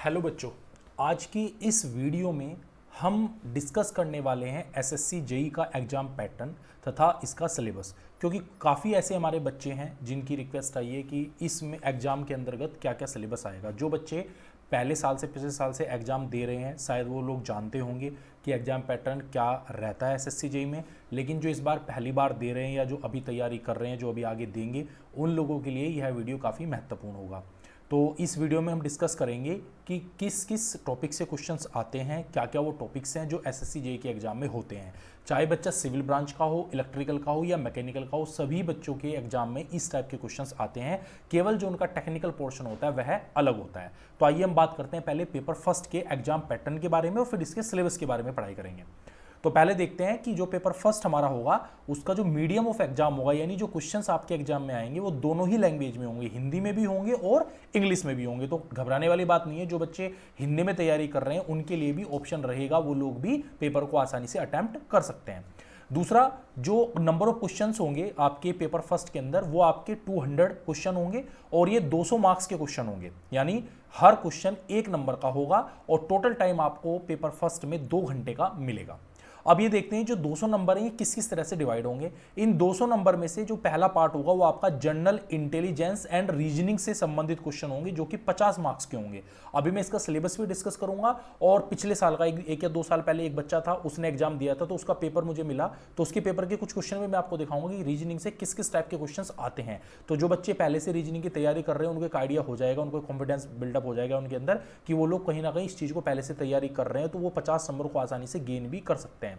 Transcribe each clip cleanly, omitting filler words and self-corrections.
Hello बच्चों, आज की इस वीडियो में हम डिस्कस करने वाले हैं एसएससी जेई का एग्ज़ाम पैटर्न तथा इसका सिलेबस। क्योंकि काफ़ी ऐसे हमारे बच्चे हैं जिनकी रिक्वेस्ट आई है कि इसमें एग्ज़ाम के अंतर्गत क्या क्या सिलेबस आएगा। जो बच्चे पहले साल से पिछले साल से एग्ज़ाम दे रहे हैं शायद वो लोग जानते होंगे कि एग्ज़ाम पैटर्न क्या रहता है एसएससी जेई में, लेकिन जो इस बार पहली बार दे रहे हैं या जो अभी तैयारी कर रहे हैं, जो अभी आगे देंगे, उन लोगों के लिए यह वीडियो काफ़ी महत्वपूर्ण होगा। तो इस वीडियो में हम डिस्कस करेंगे कि किस किस टॉपिक से क्वेश्चंस आते हैं, क्या क्या वो टॉपिक्स हैं जो एसएससी जेई के एग्जाम में होते हैं। चाहे बच्चा सिविल ब्रांच का हो, इलेक्ट्रिकल का हो या मैकेनिकल का हो, सभी बच्चों के एग्जाम में इस टाइप के क्वेश्चंस आते हैं। केवल जो उनका टेक्निकल पोर्शन होता है वह अलग होता है। तो आइए हम बात करते हैं पहले पेपर फर्स्ट के एग्जाम पैटर्न के बारे में और फिर इसके सिलेबस के बारे में पढ़ाई करेंगे। तो पहले देखते हैं कि जो पेपर फर्स्ट हमारा होगा उसका जो मीडियम ऑफ एग्जाम होगा, यानी जो क्वेश्चंस आपके एग्जाम में आएंगे वो दोनों ही लैंग्वेज में होंगे, हिंदी में भी होंगे और इंग्लिश में भी होंगे। तो घबराने वाली बात नहीं है। जो बच्चे हिंदी में तैयारी कर रहे हैं उनके लिए भी ऑप्शन रहेगा, वो लोग भी पेपर को आसानी से अटेम्प्ट कर सकते हैं। दूसरा, जो नंबर ऑफ क्वेश्चंस होंगे आपके पेपर फर्स्ट के अंदर वो आपके 200 क्वेश्चन होंगे और ये 200 मार्क्स के क्वेश्चन होंगे, यानी हर क्वेश्चन 1 नंबर का होगा और टोटल टाइम आपको पेपर फर्स्ट में 2 घंटे का मिलेगा। अब ये देखते हैं जो 200 नंबर हैं ये किस किस तरह से डिवाइड होंगे। इन 200 नंबर में से जो पहला पार्ट होगा वो आपका जनरल इंटेलिजेंस एंड रीजनिंग से संबंधित क्वेश्चन होंगे जो कि 50 मार्क्स के होंगे। अभी मैं इसका सिलेबस भी डिस्कस करूंगा और पिछले साल का एक या 2 साल पहले एक बच्चा था, उसने एग्जाम दिया था तो उसका पेपर मुझे मिला, तो उसके पेपर के कुछ क्वेश्चन में मैं आपको दिखाऊंगा कि रीजनिंग से किस किस टाइप के क्वेश्चन आते हैं। तो जो बच्चे पहले से रीजनिंग की तैयारी कर रहे हैं उनको एक आइडिया हो जाएगा, उनको कॉन्फिडेंस बिल्डअप हो जाएगा उनके अंदर कि वो लोग कहीं ना कहीं इस चीज को पहले से तैयारी कर रहे हैं, तो वो 50 नंबर को आसानी से गेन भी कर सकते हैं।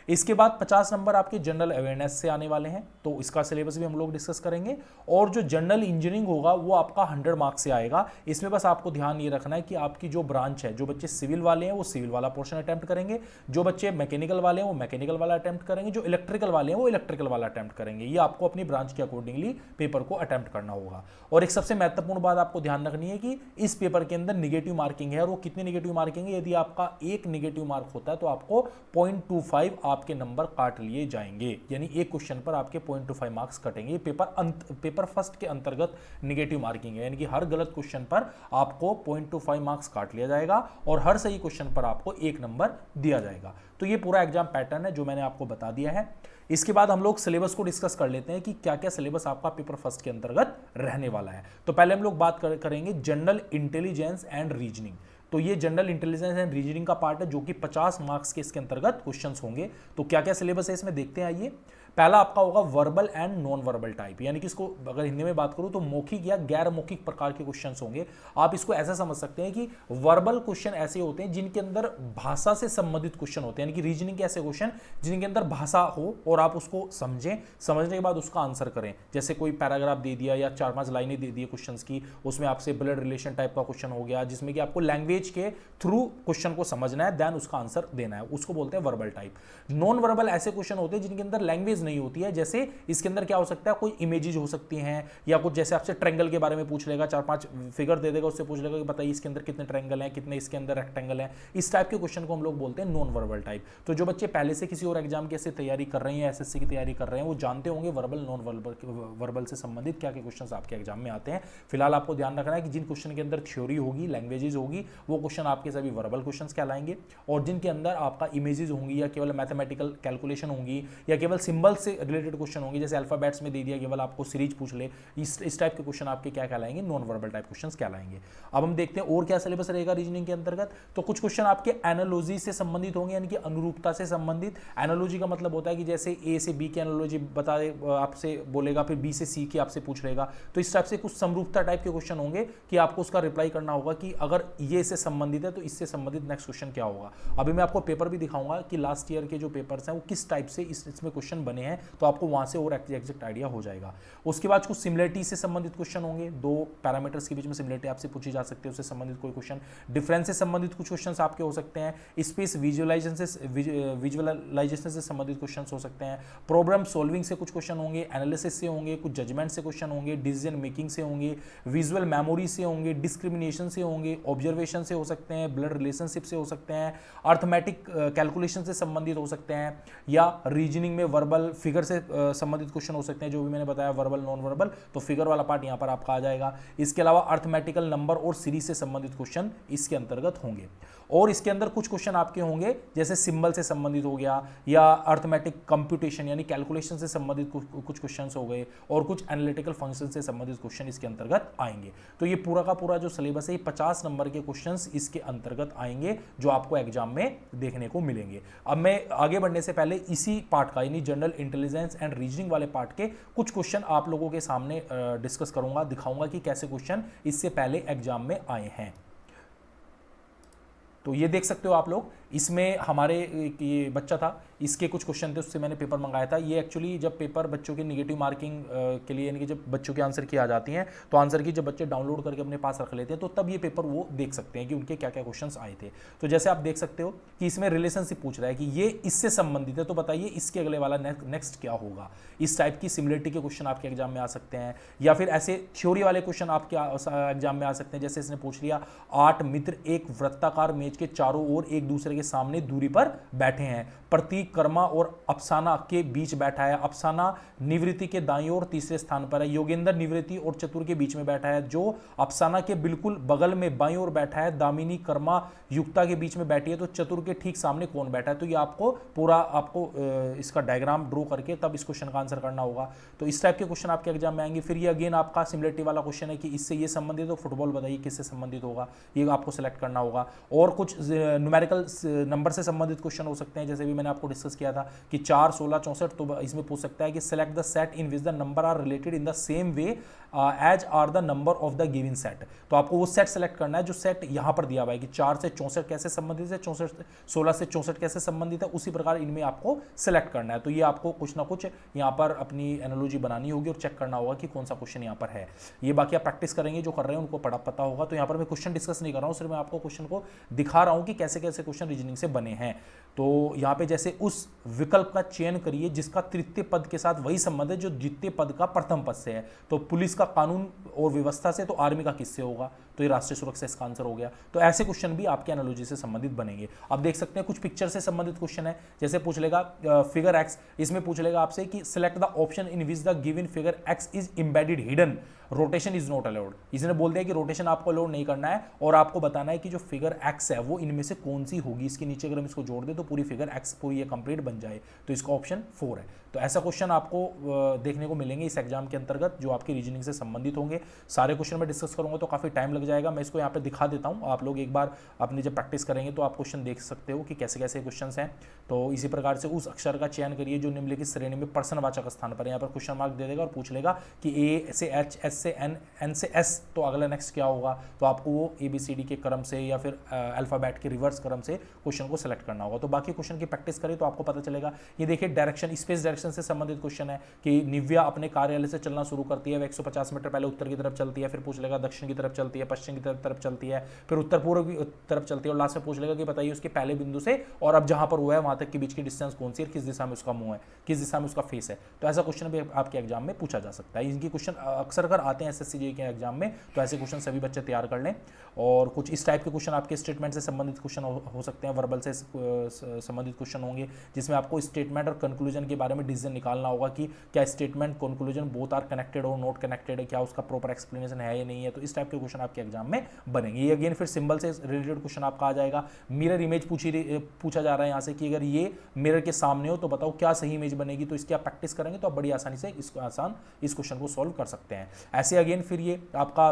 इसके बाद 50 नंबर आपके जनरल अवेयरनेस से आने वाले हैं, तो इसका सिलेबस भी हम लोग डिस्कस करेंगे। और जो जनरल इंजीनियरिंग होगा वो आपका 100 मार्क्स से आएगा। इसमें बस आपको ध्यान ये रखना है कि आपकी जो ब्रांच है, जो बच्चे सिविल वाले हैं वो सिविल वाला पोर्शन अटेम्प्ट करेंगे, जो बच्चे मैकेनिकल वाले हैं वो मैकेनिकल वाला अटेम्प्ट करेंगे, जो इलेक्ट्रिकल वाले हैं वो इलेक्ट्रिकल वाला अटेम्प्ट करेंगे। ये आपको अपनी ब्रांच के अकॉर्डिंगली पेपर को अटेम्प्ट करना होगा। और एक सबसे महत्वपूर्ण बात आपको ध्यान रखनी है कि इस पेपर के अंदर निगेटिव मार्किंग है, और वो कितनी निगेटिव मार्किंग है, यदि आपका एक निगेटिव मार्क होता है तो आपको 0.25 आपके नंबर काट लिए जाएंगे, यानी एक क्वेश्चन पर आपके 0.25 मार्क्स कटेंगे। पेपर फर्स्ट के अंतर्गत निगेटिव मार्किंग है, यानी कि हर गलत क्वेश्चन पर आपको 0.25 मार्क्स काट लिया जाएगा और हर सही क्वेश्चन पर आपको 1 नंबर दिया जाएगा। तो ये पूरा एग्जाम पैटर्न है जो मैंने आपको बता दिया है। इसके बाद हम लोग सिलेबस को डिस्कस कर लेते हैं कि क्या क्या सिलेबस आपका पेपर फर्स्ट के अंतर्गत रहने वाला है। तो पहले हम लोग बात करेंगे जनरल इंटेलिजेंस एंड रीजनिंग। तो ये जनरल इंटेलिजेंस एंड रीजनिंग का पार्ट है जो कि 50 मार्क्स के इसके अंतर्गत क्वेश्चंस होंगे। तो क्या क्या सिलेबस है इसमें देखते हैं, आइए। पहला आपका होगा verbal and non verbal type, यानी कि इसको अगर हिंदी में बात करूं तो मौखिक या गैर मौखिक प्रकार के क्वेश्चंस होंगे। आप इसको ऐसा समझ सकते हैं कि वर्बल क्वेश्चन ऐसे होते हैं जिनके अंदर भाषा से संबंधित क्वेश्चन होते हैं, यानी कि रीजनिंग के ऐसे क्वेश्चन जिनके अंदर भाषा हो और आप उसको समझें, समझने के बाद उसका आंसर करें। जैसे कोई पैराग्राफ दे दिया या 4-5 लाइनें दे दी क्वेश्चन की, उसमें आपसे ब्लड रिलेशन टाइप का क्वेश्चन हो गया जिसमें कि आपको लैंग्वेज के थ्रू क्वेश्चन को समझना है, देन उसका आंसर देना है, उसको बोलते हैं वर्बल टाइप। नॉन वर्बल ऐसे क्वेश्चन होते हैं जिनके अंदर लैंग्वेज नहीं होती है। जैसे इसके अंदर क्या हो सकता है, कोई इमेजेस हो सकती हैं या कुछ, जैसे आपसे ट्रायंगल के बारे में पूछ लेगा, 4-5 फिगर दे देगा, उससे पूछ लेगा कि बताइए इसके अंदर कितने ट्रायंगल हैं, कितने इसके अंदर रेक्टेंगल हैं। इस टाइप के क्वेश्चन को हम लोग बोलते हैं नॉन वर्बल टाइप। तो जो बच्चे पहले से किसी और एग्जाम की ऐसे तैयारी कर रहे हैं, एसएससी की तैयारी कर रहे हैं, वो जानते होंगे वर्बल नॉन वर्बल से संबंधित क्या क्या क्वेश्चन आपके एग्जाम में आते हैं। फिलहाल आपको ध्यान रखना है कि जिन क्वेश्चन के अंदर थ्योरी होगी, लैंग्वेजेस होगी, वो क्वेश्चन आपके सभी वर्बल क्वेश्चन कहलाएंगे, और जिनके अंदर आपका इमेजेस होंगी या केवल मैथमेटिकल कैलकुलेशन होंगी या केवल सिंबल से रिलेटेड क्वेश्चन होंगे, जैसे अल्फाबेट्स में दे दिया केवल आपको सीरीज पूछ ले, इस टाइप के क्वेश्चन आपके क्या कहलाएंगे, नॉन वर्बल टाइप क्वेश्चंस कहलाएंगे। अब हम देखते हैं और क्या सिलेबस रहेगा रीजनिंग के अंतर्गत। तो कुछ क्वेश्चन आपके एनालॉजी से संबंधित होंगे, यानी कि अनुरूपता से संबंधित। एनालॉजी का मतलब होता है कि जैसे ए से बी की एनालॉजी बता आपसे बोलेगा, फिर बी से सी की आपसे पूछ लेगा, तो इस टाइप से कुछ समरूपता टाइप के क्वेश्चन होंगे कि आपको उसका रिप्लाई करना होगा कि अगर ये इससे संबंधित है तो इससे संबंधित नेक्स्ट क्वेश्चन क्या होगा। अभी मैं आपको पेपर भी दिखाऊंगा कि लास्ट ईयर के जो पेपर्स हैं वो किस टाइप से इसमें क्वेश्चन बने हैं, तो आपको वहां से और एग्जैक्ट आइडिया हो जाएगा। उसके बाद कुछ सिमिलरिटी से संबंधित क्वेश्चन होंगे, दो पैरामीटर्स के बीच में सिमिलरिटी आपसे पूछी जा सकती है, उससे संबंधित कोई क्वेश्चन। डिफरेंस से संबंधित कुछ क्वेश्चन आपके हो सकते हैं। स्पेस विजुअलाइजेशन से संबंधित क्वेश्चन हो सकते हैं। प्रॉब्लम सॉल्विंग से कुछ क्वेश्चन होंगे, एनालिसिस से होंगे, कुछ जजमेंट से क्वेश्चन होंगे, डिसीजन मेकिंग से होंगे, विजुअल मेमोरी से होंगे, डिस्क्रिमिनेशन से होंगे, ऑब्जर्वेशन से हो सकते हैं, ब्लड रिलेशनशिप से हो सकते हैं, अर्थमेटिक कैलकुलेशन से संबंधित हो सकते हैं, या रीजनिंग में वर्बल फिगर से संबंधित क्वेश्चन हो सकते हैं, जो भी मैंने बताया, वर्बल नॉन वर्बल, तो फिगर वाला पार्ट यहाँ पर आपका आ जाएगा। इसके अलावा अर्थमेटिकल नंबर और सीरीज से संबंधित क्वेश्चन इसके अंतर्गत होंगे। और इसके अंदर कुछ क्वेश्चन आपके होंगे जैसे सिंबल से संबंधित हो गया, या अर्थमेटिक कंप्यूटेशन यानी कैलकुलेशन से संबंधित कुछ क्वेश्चंस हो गए, और कुछ एनालिटिकल फंक्शन से संबंधित क्वेश्चन इसके अंतर्गत आएंगे। तो ये पूरा का पूरा जो सिलेबस है, 50 नंबर के क्वेश्चंस इसके अंतर्गत आएंगे जो आपको एग्जाम में देखने को मिलेंगे। अब मैं आगे बढ़ने से पहले इसी पार्ट का यानी जनरल इंटेलिजेंस एंड रीजनिंग वाले पार्ट के कुछ क्वेश्चन आप लोगों के सामने डिस्कस करूंगा, दिखाऊंगा कि कैसे क्वेश्चन इससे पहले एग्जाम में आए हैं। तो ये देख सकते हो आप लोग, इसमें हमारे ये बच्चा था, इसके कुछ क्वेश्चन थे, उससे मैंने पेपर मंगाया था। ये एक्चुअली जब पेपर बच्चों के निगेटिव मार्किंग के लिए, यानी कि जब बच्चों के आंसर की आ जाती हैं, तो आंसर की जब बच्चे डाउनलोड करके अपने पास रख लेते हैं, तो तब ये पेपर वो देख सकते हैं कि उनके क्या क्या क्वेश्चंस आए थे। तो जैसे आप देख सकते हो कि इसमें रिलेशनशिप पूछ रहा है कि ये इससे संबंधित है, तो बताइए इसके अगले वाला नेक्स्ट क्या होगा। इस टाइप की सिमिलरिटी के क्वेश्चन आपके एग्जाम में आ सकते हैं, या फिर ऐसे थ्योरी वाले क्वेश्चन आपके एग्जाम में आ सकते हैं। जैसे इसने पूछ लिया 8 मित्र एक वृत्ताकार मेज के चारों ओर एक दूसरे के सामने दूरी पर बैठे हैं, प्रतीक कर्मा और अफसाना के बीच बैठा है, अफसाना निवृत्ति के दाईं ओर तीसरे स्थान पर है, योगेंद्र निवृत्ति और चतुर के बीच में बैठा है, जो अफसाना के बिल्कुल बगल में बाईं ओर बैठा है दामिनी कर्मा युक्ता के बीच में बैठी है, तो चतुर के ठीक सामने कौन बैठा है। तो ये आपको पूरा इसका डायग्राम ड्रॉ करके तब इस क्वेश्चन का आंसर करना होगा। तो इस टाइप के क्वेश्चन आपके एग्जाम में आएंगे। फिर ये अगेन आपका सिमिलरिटी वाला क्वेश्चन है कि इससे ये संबंधित हो, फुटबॉल बताइए किससे संबंधित होगा, ये आपको सेलेक्ट करना होगा। और कुछ न्यूमेरिकल नंबर से संबंधित क्वेश्चन हो सकते हैं, जैसे भी मैंने आपको डिस्कस किया था कि 4, 16, 64, तो इसमें पूछ सकता है कि select the set in which the number are related in the same way as are the number of the given set. तो आपको वो सेट सेलेक्ट करना है जो सेट यहां पर दिया हुआ है कि 4 से 64 कैसे संबंधित है, 16 से 64 कैसे संबंधित है, उसी प्रकार इनमें आपको सेलेक्ट करना है। तो ये आपको कुछ ना कुछ यहां पर अपनी एनालॉजी बनानी होगी और चेक करना होगा कि कौन सा क्वेश्चन यहां पर है। ये बाकी आप प्रैक्टिस करेंगे, जो कर रहे हैं उनको पता होगा। तो यहां पर मैं क्वेश्चन डिस्कस नहीं कर रहा हूं, सिर्फ मैं आपको क्वेश्चन को दिखा रहा हूं कि कैसे कैसे क्वेश्चन रीजनिंग से बने हैं। तो यहां पे जैसे उस विकल्प का चयन करिए जिसका तृतीय पद के साथ वही संबंध है जो द्वितीय पद का प्रथम पद से है। तो पुलिस का कानून और व्यवस्था से, तो आर्मी का किससे होगा, तो ये राष्ट्रीय सुरक्षा इसका आंसर हो गया। तो ऐसे क्वेश्चन भी आपके एनालॉजी से संबंधित बनेंगे। आप देख सकते हैं कुछ पिक्चर से संबंधित क्वेश्चन है, जैसे पूछ लेगा फिगर एक्स, इसमें पूछ लेगा आपसे कि select the option in which the given figure x is embedded hidden, rotation is not allowed. इसने बोल दिया कि रोटेशन आपको अलाउड नहीं करना है, और आपको बताना है कि जो फिगर एक्स है वो इनमें से कौन सी होगी। इसके नीचे अगर हम इसको जोड़ दें तो पूरी फिगर एक्स पूरी ये कंप्लीट बन जाए, तो इसका ऑप्शन 4 है। तो ऐसा क्वेश्चन आपको देखने को मिलेंगे इस एग्जाम के अंतर्गत, जो आपकी रीजनिंग से संबंधित होंगे। सारे क्वेश्चन में डिस्कस करूंगा तो काफी टाइम लग जाएगा। मैं इसको यहाँ पे दिखा देता हूँ, आप लोग एक बार अपनी जब प्रैक्टिस करेंगे तो आप क्वेश्चन देख सकते हो कि कैसे कैसे क्वेश्चन हैं। तो इसी प्रकार से उस अक्षर का चयन करिए जो निम्नलिखित श्रेणी में प्रश्नवाचक स्थान पर, यहाँ पर क्वेश्चन मार्क दे देगा और पूछ लेगा कि ए से एच, एच से एन, एन से एस, तो अगला नेक्स्ट क्या होगा। तो आपको वो ABCD के क्रम से या फिर अल्फाबेट के रिवर्स क्रम से क्वेश्चन को सेलेक्ट करना होगा। तो बाकी क्वेश्चन की प्रैक्टिस करें तो आपको पता चलेगा। ये देखिए डायरेक्शन, स्पेस डायरेक्शन से संबंधित क्वेश्चन है कि निव्या अपने कार्यालय से चलना शुरू करती है, 150 मीटर पहले उत्तर की तरफ चलती है, फिर पूछ लेगा दक्षिण की तरफ चलती है, पश्चिम की तरफ चलती है, फिर उत्तर पूर्व की तरफ चलती है, और लास्ट में पूछ लेगा कि बताइए उसके पहले बिंदु से और अब जहां पर हुआ है वहां तक के बीच की डिस्टेंस कौन सी है, किस दिशा में उसका मुंह है, किस दिशा में उसका फेस है। तो ऐसा क्वेश्चन भी आपके एग्जाम में पूछा जा सकता है। इनकी क्वेश्चन अक्सर अगर आते हैं SSC JEE के एग्जाम में, तो ऐसे क्वेश्चन सभी बच्चे तैयार कर लें। और कुछ इस टाइप के क्वेश्चन आपके स्टेटमेंट से संबंधित क्वेश्चन हो सकते हैं, वर्बल से संबंधित क्वेश्चन होंगे, जिसमें आपको स्टेटमेंट और कंक्लूजन के बारे में डिसीजन निकालना होगा कि क्या statement conclusion both are connected और नॉट कनेक्टेड है, क्या उसका प्रॉपर एक्सप्लेनेशन है या नहीं है। तो इस टाइप के क्वेश्चन आपके एग्जाम में बनेंगे। ये अगेन फिर सिंबल से रिलेटेड क्वेश्चन आपका आ जाएगा। मिरर इमेज पूछा जा रहा है यहाँ से कि अगर ये मिरर के सामने हो तो बताओ क्या सही इमेज बनेगी। तो इसकी आप प्रैक्टिस करेंगे तो आप बड़ी आसानी से इस क्वेश्चन को सॉल्व कर सकते हैं। ऐसे अगेन फिर ये आपका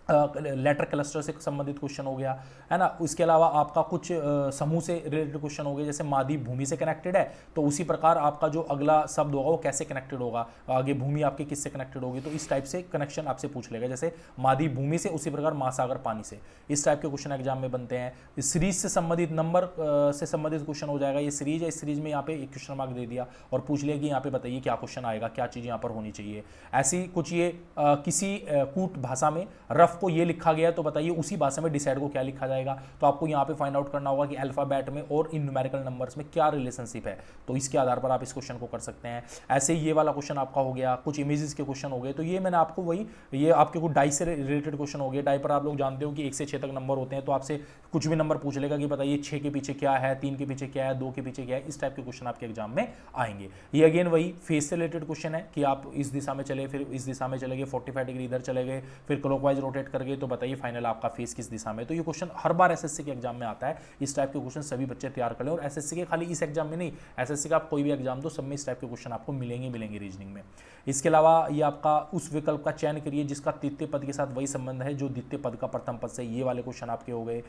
लेटर क्लस्टर से संबंधित क्वेश्चन हो गया, है ना। उसके अलावा आपका कुछ समूह से रिलेटेड क्वेश्चन हो गए, जैसे मादी भूमि से कनेक्टेड है तो उसी प्रकार आपका जो अगला शब्द होगा वो कैसे कनेक्टेड होगा, आगे भूमि आपके किससे कनेक्टेड होगी। तो इस टाइप से कनेक्शन आपसे पूछ लेगा, जैसे मादी भूमि से उसी प्रकार महासागर पानी से। इस टाइप के क्वेश्चन एग्जाम में बनते हैं। सीरीज से संबंधित नंबर से संबंधित क्वेश्चन हो जाएगा। ये सीरीज है, इस सीरीज में यहाँ पे एक क्वेश्चन मार्क दे दिया और पूछ लिया कि यहाँ पे बताइए क्या क्वेश्चन आएगा, क्या चीज़ यहाँ पर होनी चाहिए। ऐसी कुछ ये किसी कूट भाषा में रफ को ये लिखा गया तो बताइए उसी भाषा में डिसाइड को क्या लिखा जाएगा। तो आपको यहाँ पे फाइंड आउट करना होगा कि अल्फाबेट में और इन न्यूमेरिकल नंबर्स में क्या रिलेशनशिप है, तो इसके आधार पर आप इस क्वेश्चन को कर सकते हैं। ऐसे ही ये वाला क्वेश्चन आपका हो गया, कुछ इमेजेस के क्वेश्चन हो गए, तो ये मैंने आपको वही, ये आपके कुछ डाई से रिलेटेड क्वेश्चन हो गए। डाई पर आप लोग जानते हो कि 1 से 6 तक नंबर होते हैं, तो आपसे कुछ भी नंबर पूछ लेगा कि बताइए 6 के पीछे क्या है, 3 के पीछे क्या है, 2 के पीछे क्या है, इस टाइप के क्वेश्चन आपके एग्जाम में आएंगे। ये अगेन वही फेस से रिलेटेड क्वेश्चन है कि आप इस दिशा में चले, फिर इस दिशा में चले गए, 45 डिग्री इधर चले गए, फिर क्लॉकवाइज रोटेट कर गए, तो बताइए फाइनल आपका फेस किस दिशा में। तो ये क्वेश्चन हर बार एसएससी के एग्जाम में आता है। इस टाइप के क्वेश्चन सभी बच्चे तैयार कर लें, और एसएससी के खाली इस एग्जाम में नहीं, एसएससी का आप कोई भी एग्जाम दो, सब में इस टाइप के क्वेश्चन आपको मिलेंगे रीजनिंग में। इसके अलावा ये आपका उस विकल्प का चयन करिए जिसका तृतीय पद के साथ वही संबंध है जो द्वितीय पद का प्रथम पद से, ये वाले क्वेश्चन आपके हो गए।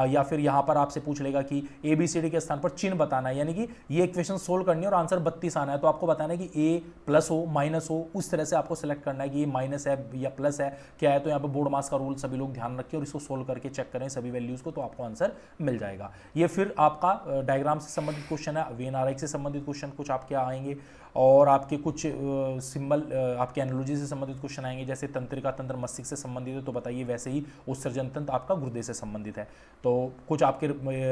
या फिर यहाँ पर आपसे पूछ लेगा कि ABCD के स्थान पर चिन्ह बताना है, यानी कि ये इक्वेशन सोल्व करनी है और आंसर 32 आना है, तो आपको बताना है कि ए प्लस हो माइनस हो, उस तरह से आपको सेलेक्ट करना है कि ये माइनस है या प्लस है क्या है। तो यहाँ पर बोर्ड मास का रूल सभी लोग ध्यान रखें और इसको सोल्व करके चेक करें सभी वैल्यूज को, तो आपको आंसर मिल जाएगा। ये फिर आपका डायग्राम से संबंधित क्वेश्चन है, वेन आरेख से संबंधित क्वेश्चन कुछ आपके आएंगे, और आपके कुछ सिंबल आपके एनालॉजी से संबंधित क्वेश्चन आएंगे, जैसे तंत्रिका तंत्र मस्तिष्क से संबंधित है, तो बताइए वैसे ही उत्सर्जन तंत्र आपका गुर्दे से संबंधित है। तो कुछ आपके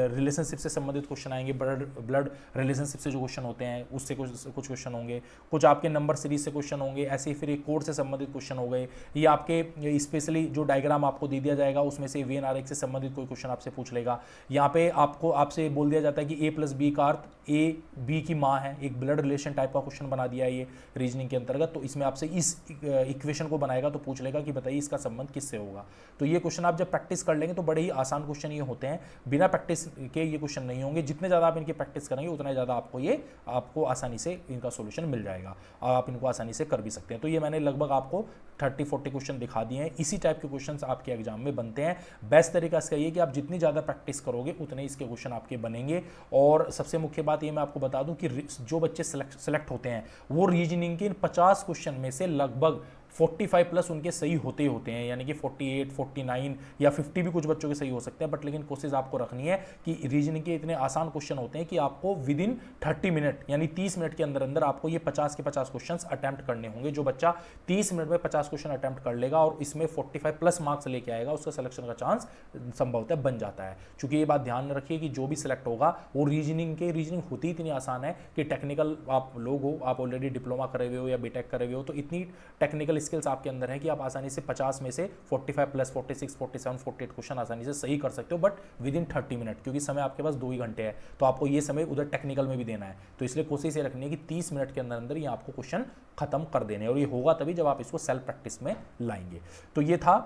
रिलेशनशिप से संबंधित क्वेश्चन आएंगे, ब्लड रिलेशनशिप से जो क्वेश्चन होते हैं उससे कुछ क्वेश्चन होंगे, कुछ आपके नंबर सीरीज से क्वेश्चन होंगे, ऐसे ही फिर एक कोड से संबंधित क्वेश्चन हो गए। ये आपके स्पेशली जो डायग्राम आपको दे दिया जाएगा उसमें से वेन आरेख से संबंधित कोई क्वेश्चन आपसे पूछ लेगा। यहाँ पे आपसे बोल दिया जाता है कि A + B का अर्थ A B की माँ है, एक ब्लड रिलेशन टाइप का क्वेश्चन बना दिया है ये रीजनिंग के अंतर्गत। तो इसमें आपसे इस इक्वेशन को बनाएगा तो पूछ लेगा कि बताइए इसका संबंध किससे होगा। तो ये क्वेश्चन आप जब प्रैक्टिस कर लेंगे तो बड़े ही आसान क्वेश्चन ये होते हैं, बिना प्रैक्टिस के ये क्वेश्चन नहीं होंगे। जितने ज़्यादा आप इनकी प्रैक्टिस करेंगे उतना ज़्यादा आपको आसानी से इनका सोल्यूशन मिल जाएगा और आप इनको आसानी से कर भी सकते हैं। तो ये मैंने लगभग आपको 30-40 क्वेश्चन दिखा दिए हैं। इसी टाइप के क्वेश्चन आपके एग्जाम में बनते हैं। बेस्ट तरीका इसका ये कि आप जितनी ज़्यादा प्रैक्टिस करोगे उतने इसके क्वेश्चन आपके बनेंगे। और सबसे मुख्य बात ये मैं आपको बता दूं कि जो बच्चे सेलेक्ट होते हैं वो रीजनिंग के 50 क्वेश्चन में से लगभग 45 प्लस उनके सही होते हैं, यानी कि 48, 49 या 50 भी कुछ बच्चों के सही हो सकते हैं। बट लेकिन कोशिश आपको रखनी है कि रीजनिंग के इतने आसान क्वेश्चन होते हैं कि आपको विद इन 30 मिनट यानी 30 मिनट के अंदर अंदर आपको ये 50 के 50 क्वेश्चन अटैम्प्ट करने होंगे। जो बच्चा 30 मिनट में 50 क्वेश्चन अटैम्प्ट कर लेगा और इसमें 45 प्लस मार्क्स लेके आएगा, उसका सिलेक्शन का चांस संभवतः बन जाता है। क्योंकि ये बात ध्यान रखिए कि जो भी सिलेक्ट होगा वो रीजनिंग होती इतनी आसान है कि टेक्निकल आप लोग हो, आप ऑलरेडी डिप्लोमा करे हुए हो या बीटेक करे हुए हो, तो इतनी टेक्निकल स्किल्स आपके अंदर है कि आप आसानी से 50 में से 45 प्लस 46, 47, 48 क्वेश्चन आसानी से सही कर सकते हो, बट विद इन 30 मिनट, क्योंकि समय आपके पास 2 ही घंटे है, तो आपको ये समय उधर टेक्निकल में भी देना है। तो इसलिए कोशिश ये रखनी है कि 30 मिनट के अंदर अंदर ये आपको क्वेश्चन खत्म कर देने, और ये होगा तभी जब आप इसको सेल्फ प्रैक्टिस में लाएंगे। तो ये था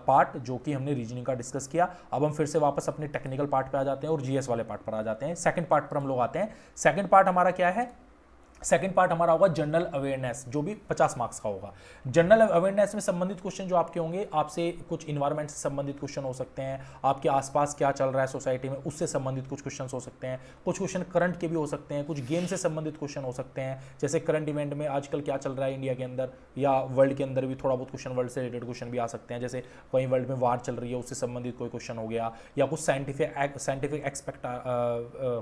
पार्ट जो कि हमने रीजनिंग का डिस्कस किया। अब हम फिर से वापस अपने टेक्निकल पार्ट पे आ जाते हैं और जीएस वाले पार्ट पर आ जाते हैं। सेकंड पार्ट पर हम लोग आते हैं। सेकंड पार्ट हमारा क्या है? सेकंड पार्ट हमारा होगा जनरल अवेयरनेस, जो भी 50 मार्क्स का होगा। जनरल अवेयरनेस में संबंधित क्वेश्चन जो आपके होंगे, आपसे कुछ इन्वायरमेंट से संबंधित क्वेश्चन हो सकते हैं, आपके आसपास क्या चल रहा है सोसाइटी में उससे संबंधित कुछ क्वेश्चन हो सकते हैं, कुछ क्वेश्चन करंट के भी हो सकते हैं, कुछ गेम से संबंधित क्वेश्चन हो सकते हैं, जैसे करंट इवेंट में आजकल क्या चल रहा है इंडिया के अंदर या वर्ल्ड के अंदर भी थोड़ा बहुत क्वेश्चन, वर्ल्ड से रिलेटेड क्वेश्चन भी आ सकते हैं। जैसे कहीं वर्ल्ड में वार चल रही है उससे संबंधित कोई क्वेश्चन हो गया, या कुछ साइंटिफिक एक्सपेक्ट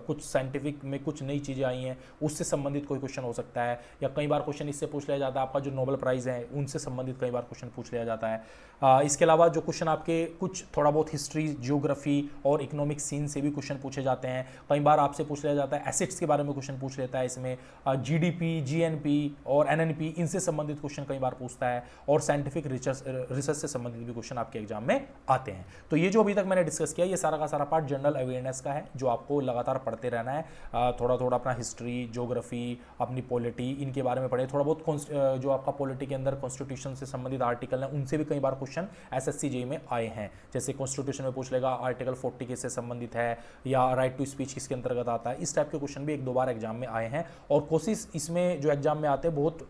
कुछ साइंटिफिक में कुछ नई चीज़ें आई हैं उससे संबंधित कोई क्वेश्चन हो सकता है, या कई बार क्वेश्चन इससे पूछ लिया जाता है आपका जो नोबेल प्राइज है उनसे संबंधित कई बार क्वेश्चन पूछ लिया जाता है। इसके अलावा जो क्वेश्चन आपके कुछ थोड़ा बहुत हिस्ट्री, ज्योग्राफी और इकोनॉमिक सीन से भी क्वेश्चन पूछे जाते हैं। कई बार आपसे पूछ लिया जाता है एसेट्स के बारे में क्वेश्चन पूछ लेता है, इसमें जीडीपी, जीएनपी और एनएनपी इनसे संबंधित क्वेश्चन कई बार पूछता है, और साइंटिफिक रिसर्च से संबंधित भी क्वेश्चन आपके एग्जाम में आते हैं। तो ये जो अभी तक मैंने डिस्कस किया ये सारा का सारा पार्ट जनरल अवेयरनेस का है, जो आपको लगातार पढ़ते रहना है। थोड़ा थोड़ा अपना हिस्ट्री, ज्योग्राफी, अपनी पॉलिटी इनके बारे में पढ़े। थोड़ा बहुत जो आपका पॉलिटी के अंदर कॉन्स्टिट्यूशन से संबंधित आर्टिकल हैं उनसे भी कई बार क्वेश्चन एसएससी जेईई में आए हैं। जैसे कॉन्स्टिट्यूशन में पूछ लेगा आर्टिकल 40 किससे संबंधित है, या राइट टू स्पीच किसके अंतर्गत आता है। इस टाइप के क्वेश्चन भी 1-2 बार एग्जाम में आए हैं, और कोशिश इसमें जो एग्जाम में आते हैं बहुत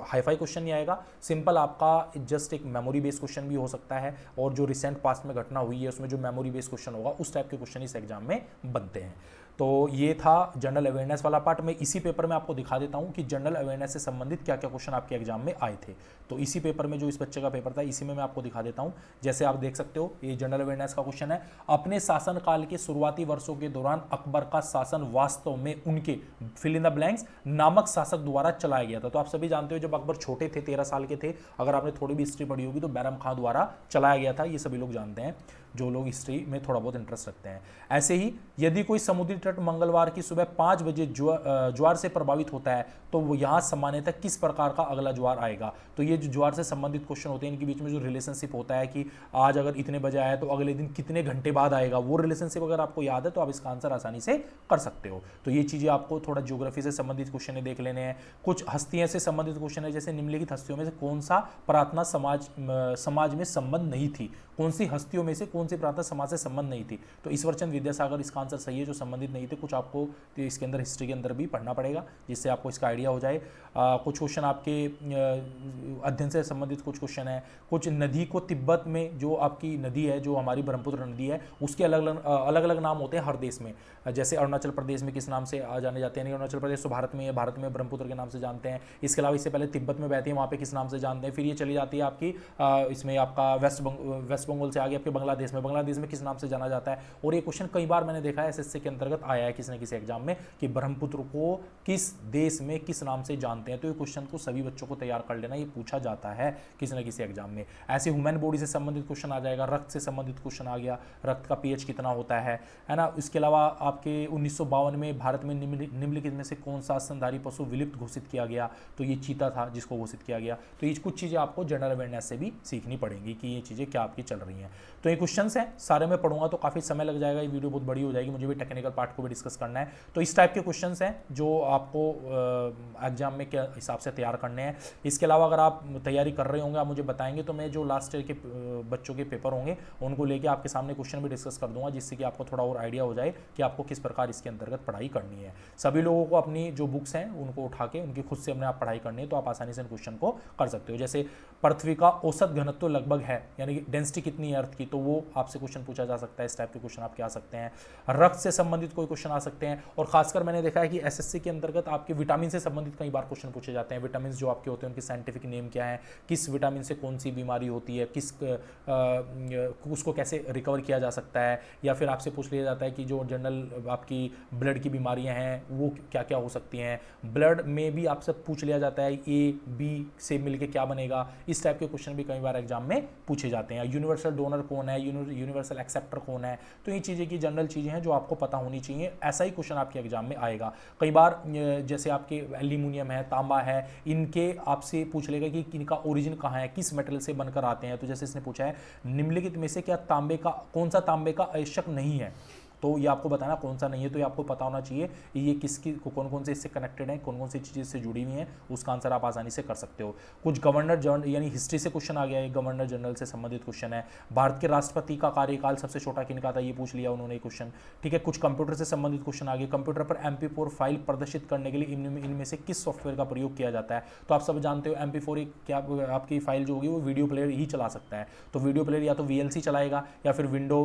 हाईफाई क्वेश्चन नहीं आएगा, सिंपल आपका जस्ट एक मेमोरी बेस्ड क्वेश्चन भी हो सकता है, और जो रिसेंट पास्ट में घटना हुई है उसमें जो मेमोरी बेस्ड क्वेश्चन होगा उस टाइप के क्वेश्चन इस एग्जाम में बनते हैं। तो ये था जनरल अवेयरनेस वाला पार्ट। मैं इसी पेपर में आपको दिखा देता हूं कि जनरल अवेयरनेस से संबंधित क्या क्या क्वेश्चन आपके एग्जाम में आए थे। तो इसी पेपर में, जो इस बच्चे का पेपर था, इसी में मैं आपको दिखा देता हूं। जैसे आप देख सकते हो, ये जनरल अवेयरनेस का क्वेश्चन है। अपने शासनकाल के शुरुआती वर्षों के दौरान अकबर का शासन वास्तव में उनके फिल इन द ब्लैंक्स नामक शासक द्वारा चलाया गया था। तो आप सभी जानते हो जब अकबर छोटे थे, 13 साल के थे, अगर आपने थोड़ी भी हिस्ट्री पढ़ी होगी तो बैरम खां द्वारा चलाया गया था। ये सभी लोग जानते हैं जो लोग हिस्ट्री में थोड़ा बहुत इंटरेस्ट रखते हैं। ऐसे ही यदि कोई समुद्री तट मंगलवार की सुबह 5 बजे ज्वार से प्रभावित होता है तो वो यहाँ सामान्यतः किस प्रकार का अगला ज्वार आएगा। तो ये जो ज्वार से संबंधित क्वेश्चन होते हैं, इनके बीच में जो रिलेशनशिप होता है कि आज अगर इतने बजे आया तो अगले दिन कितने घंटे बाद आएगा, वो रिलेशनशिप अगर आपको याद है तो आप इसका आंसर आसानी से कर सकते हो। तो ये चीज़ें आपको थोड़ा ज्योग्राफी से संबंधित क्वेश्चन देख लेने हैं। कुछ हस्तियों से संबंधित क्वेश्चन है, जैसे निम्नलिखित हस्तियों में से कौन सा प्रार्थना समाज में संबंध नहीं थी, कौन सी हस्तियों में से कौन सी प्रार्थना समाज से संबंध नहीं थी। तो ईश्वरचंद विद्यासागर इसका आंसर सही है, जो संबंधित नहीं थे। कुछ आपको इसके अंदर हिस्ट्री के अंदर भी पढ़ना पड़ेगा जिससे आपको इसका आइडिया हो जाए। कुछ क्वेश्चन आपके अध्ययन से संबंधित कुछ क्वेश्चन है। कुछ नदी को तिब्बत में, जो आपकी नदी है, जो हमारी ब्रह्मपुत्र नदी है, उसके अलग अलग नाम होते हैं हर देश में। जैसे अरुणाचल प्रदेश में किस नाम से जाने जाते हैं, अरुणाचल प्रदेश तो भारत में है, भारत में ब्रह्मपुत्र के नाम से जानते हैं। इसके अलावा इससे पहले तिब्बत में बहती है, वहाँ पे किस नाम से जानते हैं। फिर ये चली जाती है आपकी इसमें आपका वेस्ट बंगाल से आगे आपके बांग्लादेश में किस नाम से जाना जाता है। और ये क्वेश्चन कई बार मैंने देखा है एसएससी के अंतर्गत आया है किसी न किसी एग्जाम में कि ब्रह्मपुत्र को किस देश में किस नाम से जानते हैं। तो ये क्वेश्चन को सभी बच्चों को तैयार कर लेना, ये पूछा जाता है किसी न किसी एग्जाम में। ऐसे ह्यूमन बॉडी से संबंधित क्वेश्चन आ जाएगा, रक्त से संबंधित क्वेश्चन आ गया, रक्त का पीएच कितना होता है ना। इसके अलावा आपके 1952 में भारत में निम्नलिखित में से कौन सा स्तनधारी पशु विलुप्त घोषित किया गया, तो ये चीता था जिसको घोषित किया गया। तो ये कुछ चीज़ें आपको जनरल अवेयरनेस से भी सीखनी पड़ेंगी कि ये चीज़ें क्या आपकी चल रही हैं। तो ये क्वेश्चंस हैं, सारे में पढ़ूंगा तो काफ़ी समय लग जाएगा, ये वीडियो बहुत बड़ी हो जाएगी, मुझे भी टेक्निकल पार्ट को भी डिस्कस करना है। तो इस टाइप के क्वेश्चंस हैं जो आपको एग्जाम में क्या हिसाब से तैयार करने हैं। इसके अलावा अगर आप तैयारी कर रहे होंगे, आप मुझे बताएंगे तो मैं जो लास्ट ईयर के बच्चों के पेपर होंगे उनको लेके आपके सामने क्वेश्चन भी डिस्कस कर दूंगा, जिससे कि आपको थोड़ा और आइडिया हो जाए कि आपको किस प्रकार इसके अंतर्गत पढ़ाई करनी है। सभी लोगों को अपनी जो बुक्स हैं उनको उठा के उनकी खुद से अपने आप पढ़ाई करनी है, तो आप आसानी से इन क्वेश्चन को कर सकते हो। जैसे पृथ्वी का औसत घनत्व लगभग है, यानी कि डेंसिटी कितनी है अर्थ की, तो वो आपसे क्वेश्चन पूछा जा सकता है। इस टाइप के क्वेश्चन आपके आ सकते हैं। रक्त से संबंधित कोई क्वेश्चन आ सकते हैं। और खासकर मैंने देखा है कि एसएससी के अंतर्गत आपके विटामिन से संबंधित कई बार क्वेश्चन पूछे जाते हैं। विटामिन जो आपके होते हैं उनके साइंटिफिक नेम क्या है, किस विटामिन से कौन सी बीमारी होती है, उसको कैसे रिकवर किया जा सकता है, या फिर आपसे पूछ लिया जाता है कि जो जनरल आपकी ब्लड की बीमारियां हैं वो क्या क्या हो सकती हैं। ब्लड में भी आपसे पूछ लिया जाता है ए बी से मिलके क्या बनेगा। इस टाइप के क्वेश्चन भी कई बार एग्जाम में पूछे जाते हैं। यूनिवर्सल डोनर कौन है, यूनिवर्सल एक्सेप्टर कौन है। तो ये चीज़ें की जनरल चीज़ें हैं जो आपको पता होनी चाहिए। ऐसा ही क्वेश्चन आपके एग्जाम में आएगा। कई बार जैसे आपके एल्यूमिनियम है, तांबा है, इनके आपसे पूछ लेगा कि इनका ओरिजिन कहाँ है, किस मेटल से बनकर आते हैं। तो जैसे इसने पूछा है निम्नलिखित में से क्या तांबे का कौन सा तांबे का आवश्यक नहीं है, तो ये आपको बताना कौन सा नहीं है। तो ये आपको पता होना चाहिए ये किसकी कौन कौन से इससे कनेक्टेड है, कौन कौन सी चीज़ें इससे जुड़ी हुई हैं, उसका आंसर आप आसानी से कर सकते हो। कुछ गवर्नर जनरल यानी हिस्ट्री से क्वेश्चन आ गया है, गवर्नर जनरल से संबंधित क्वेश्चन है। भारत के राष्ट्रपति का कार्यकाल सबसे छोटा किनका था, ये पूछ लिया उन्होंने क्वेश्चन। ठीक है, कुछ कंप्यूटर से संबंधित क्वेश्चन आ गए। कंप्यूटर पर MP4 फाइल प्रदर्शित करने के लिए इनमें से किस सॉफ्टवेयर का प्रयोग किया जाता है। तो आप सब जानते हो MP4 एक क्या आपकी फाइल जो होगी वो वीडियो प्लेयर ही चला सकता है। तो वीडियो प्लेयर या तो VLC चलाएगा, या फिर विंडो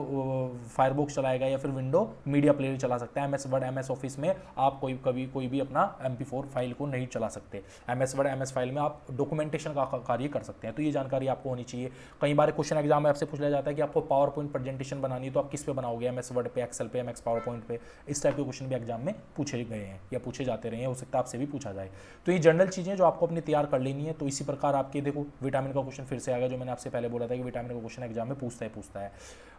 फायरबॉक्स चलाएगा, या फिर विंडो मीडिया प्लेयर चला सकता है। MS वर्ड MS ऑफिस में आप कोई भी अपना MP4 फाइल को नहीं चला सकते। MS वर्ड MS फाइल में आप डॉक्यूमेंटेशन का कार्य कर सकते हैं। तो ये जानकारी आपको होनी चाहिए। कई बार क्वेश्चन एग्जाम में आपसे पूछ लिया जाता है कि आपको पावर पॉइंट प्रेजेंटेशन बनानी है, तो आप किस पे बनाओगे, MS वर्ड पे, एक्सेल पे, MS पावर पॉइंट पे। इस टाइप के क्वेश्चन भी एग्जाम में पूछे गए हैं या पूछे जाते रहे हैं, हो सकता है आपसे भी पूछा जाए। तो ये जनरल चीज़ें जो आपको अपनी तैयार कर लेनी है। तो इसी प्रकार आपके देखो विटामिन का क्वेश्चन फिर से आ गया, जो मैंने आपसे पहले बोला था कि विटामिन का क्वेश्चन एग्जाम में पूछता है।